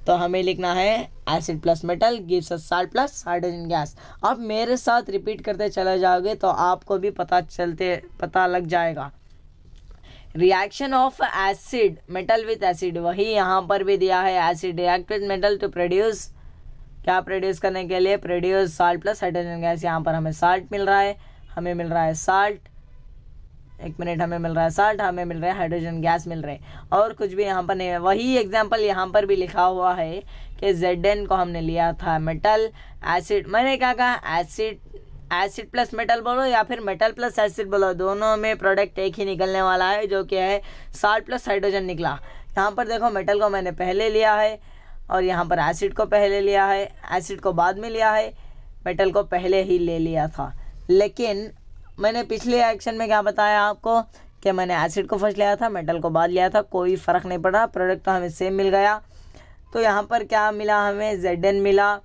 तो हमें लिखना है acid plus metal gives us salt plus hydrogen gas. आप मेरे साथ रिपीट करते चले जाओगे तो आपको भी पता लग जाएगा। Reaction of acid metal with acid, वही यहाँ पर भी दिया है। Acid react with metal to produce, क्या प्रोड्यूस करने के लिए, produce salt plus hydrogen gas. यहाँ पर हमें साल्ट मिल रहा है, हमें मिल रहा है साल्ट, एक मिनट, हमें मिल रहा है साल्ट, हमें मिल रहा है हाइड्रोजन गैस मिल रहे हैं, और कुछ भी यहाँ पर नहीं है। वही एग्जांपल यहाँ पर भी लिखा हुआ है कि Zn को हमने लिया था मेटल एसिड, मैंने क्या कहा एसिड प्लस मेटल बोलो या फिर मेटल प्लस एसिड बोलो, दोनों में प्रोडक्ट एक ही निकलने वाला है जो कि है साल्ट प्लस हाइड्रोजन निकला। यहाँ पर देखो मेटल को मैंने पहले लिया है और यहाँ पर एसिड को पहले लिया है, एसिड को बाद में लिया है, मेटल को पहले ही ले लिया था। लेकिन मैंने पिछले एक्शन में क्या बताया आपको कि मैंने एसिड को फर्स्ट लिया था, मेटल को बाद लिया था, कोई फ़र्क नहीं पड़ा, प्रोडक्ट तो हमें सेम मिल गया। तो यहाँ पर क्या मिला हमें, Zn मिला,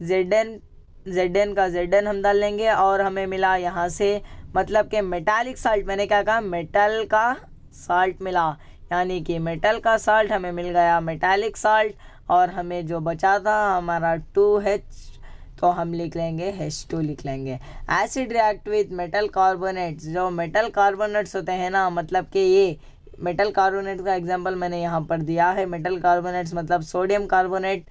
Zn का Zn हम डाल लेंगे और हमें मिला यहाँ से मतलब कि मेटालिक साल्ट, मैंने क्या कहा मेटल का साल्ट मिला, यानी कि मेटल का साल्ट हमें मिल गया मेटालिक साल्ट, और हमें जो बचा था हमारा 2H, तो हम लिख लेंगे H2 लिख लेंगे। Acid react with metal carbonates, जो मेटल कार्बोनेट्स होते हैं ना, मतलब कि ये मेटल कार्बोनेट का एग्जांपल मैंने यहाँ पर दिया है। मेटल कार्बोनेट्स मतलब सोडियम कार्बोनेट,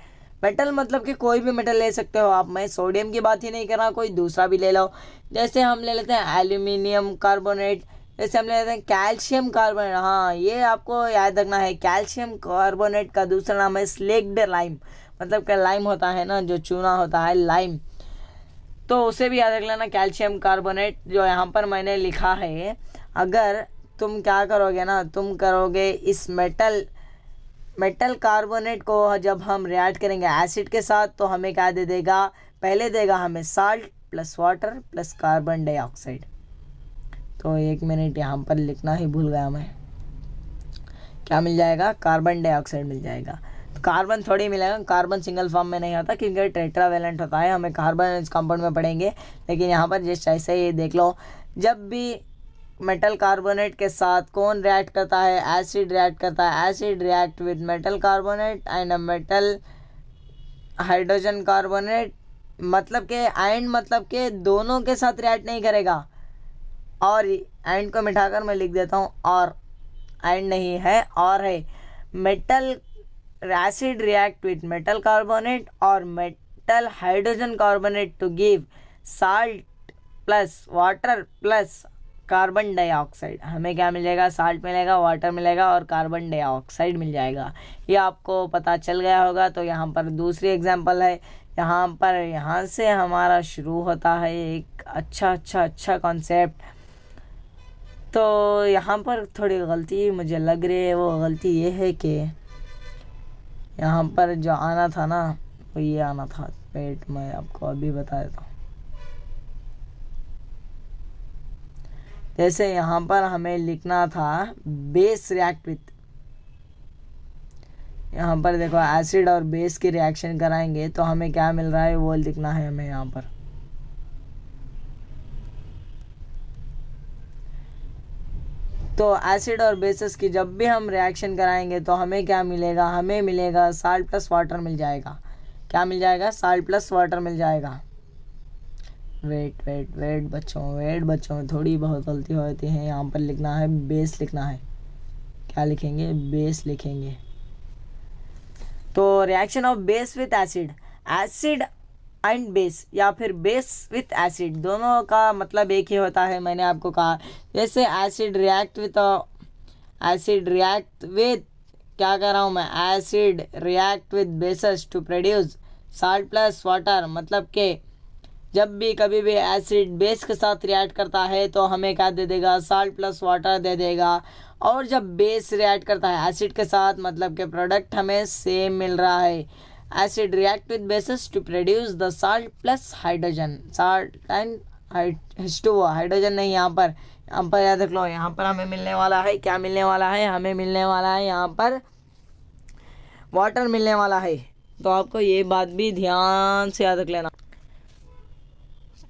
मेटल मतलब कि कोई भी मेटल ले सकते हो आप, मैं सोडियम की बात ही नहीं कर रहा, कोई दूसरा भी ले लो। जैसे हम ले लेते हैं एल्यूमिनियम कार्बोनेट, जैसे हम ले लेते हैं कैल्शियम कार्बोनेट, हाँ ये आपको याद रखना है, कैल्शियम कार्बोनेट का दूसरा नाम है स्लेक्ड लाइम, मतलब कि लाइम होता है ना, जो चूना होता है लाइम, तो उसे भी याद रख लेना कैल्शियम कार्बोनेट जो यहाँ पर मैंने लिखा है। अगर तुम क्या करोगे ना, तुम करोगे इस मेटल कार्बोनेट को जब हम रिएक्ट करेंगे एसिड के साथ, तो हमें क्या दे देगा, पहले देगा हमें salt plus water plus carbon dioxide. तो एक मिनट, यहाँ पर लिखना ही भूल गया मैं, क्या मिल जाएगा, कार्बन डाइऑक्साइड मिल जाएगा। तो कार्बन थोड़ी मिलेगा, कार्बन सिंगल फॉर्म में नहीं आता क्योंकि टेट्रावेलेंट होता है, हमें कार्बन इस कंपाउंड में पढ़ेंगे। लेकिन यहाँ पर जस्ट ऐसे ही देख लो, जब भी मेटल कार्बोनेट के साथ कौन रिएक्ट करता है, एसिड रिएक्ट करता है, acid react with metal carbonate and metal hydrogen carbonate, मतलब के एंड मतलब के दोनों के साथ रिएक्ट नहीं करेगा, और एंड को मिटाकर मैं लिख देता हूँ, और एंड नहीं है और है, metal acid react with metal carbonate और metal hydrogen carbonate to give salt plus water plus carbon dioxide. हमें क्या मिलेगा, साल्ट मिलेगा, वाटर मिलेगा और कार्बन डाइऑक्साइड मिल जाएगा। ये आपको पता चल गया होगा। तो यहाँ पर दूसरी एग्जांपल है, यहाँ से हमारा शुरू होता है एक अच्छा कॉन्सेप्ट। तो यहाँ पर थोड़ी गलती मुझे लग रही है, वो गलती ये है कि यहाँ पर जो आना था ना, वो ये आना था, पेट मैं आपको अभी बता देता हूँ। जैसे यहाँ पर हमें लिखना था बेस रिएक्ट विथ, यहाँ पर देखो एसिड और बेस की रिएक्शन कराएंगे तो हमें क्या मिल रहा है वो लिखना है हमें यहाँ पर। तो एसिड और बेसिस की जब भी हम रिएक्शन कराएंगे तो हमें क्या मिलेगा, हमें मिलेगा साल्ट प्लस वाटर मिल जाएगा। क्या मिल जाएगा, साल्ट प्लस वाटर मिल जाएगा। वेट बच्चों थोड़ी बहुत गलती होती है। यहाँ पर लिखना है बेस लिखना है, क्या लिखेंगे, बेस लिखेंगे। तो reaction of base with acid, acid and base या फिर बेस विथ एसिड, दोनों का मतलब एक ही होता है। मैंने आपको कहा जैसे एसिड रिएक्ट विथ क्या कर रहा हूँ मैं, acid react with bases to produce salt plus water, मतलब के जब भी कभी भी एसिड बेस के साथ रिएक्ट करता है तो हमें क्या दे देगा, साल्ट प्लस वाटर दे देगा। और जब बेस रिएक्ट करता है एसिड के साथ, मतलब के प्रोडक्ट हमें सेम मिल रहा है। Acid react with bases to produce the salt plus hydrogen, salt and H2O, hydrogen नहीं, यहाँ पर याद रख लो, यहाँ पर हमें मिलने वाला है, क्या मिलने वाला है, हमें मिलने वाला है यहाँ पर वाटर मिलने वाला है। तो आपको ये बात भी ध्यान से याद रख लेना।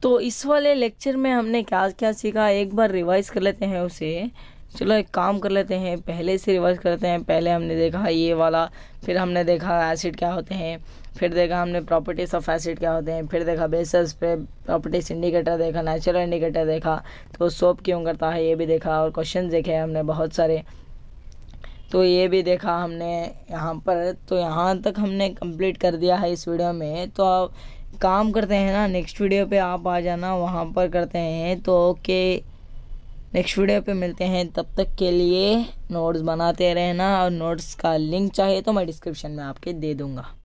तो इस वाले लेक्चर में हमने क्या क्या सीखा, एक बार रिवाइज कर लेते हैं उसे। चलो एक काम कर लेते हैं, पहले से रिवाइज करते हैं। पहले हमने देखा ये वाला, फिर हमने देखा एसिड क्या होते हैं, फिर देखा हमने प्रॉपर्टीज ऑफ एसिड क्या होते हैं, फिर देखा बेसिस पे प्रॉपर्टीज इंडिकेटर देखा, नेचुरल इंडिकेटर देखा, तो सोप क्यों करता है ये भी देखा, और क्वेश्चन देखे हमने बहुत सारे, तो ये भी देखा हमने यहाँ पर। तो यहाँ तक हमने कंप्लीट कर दिया है इस वीडियो में। तो अब काम करते हैं ना, नेक्स्ट वीडियो पे आप आ जाना, वहाँ पर करते हैं। तो ओके, नेक्स्ट वीडियो पे मिलते हैं, तब तक के लिए नोट्स बनाते रहना, और नोट्स का लिंक चाहिए तो मैं डिस्क्रिप्शन में आपके दे दूँगा।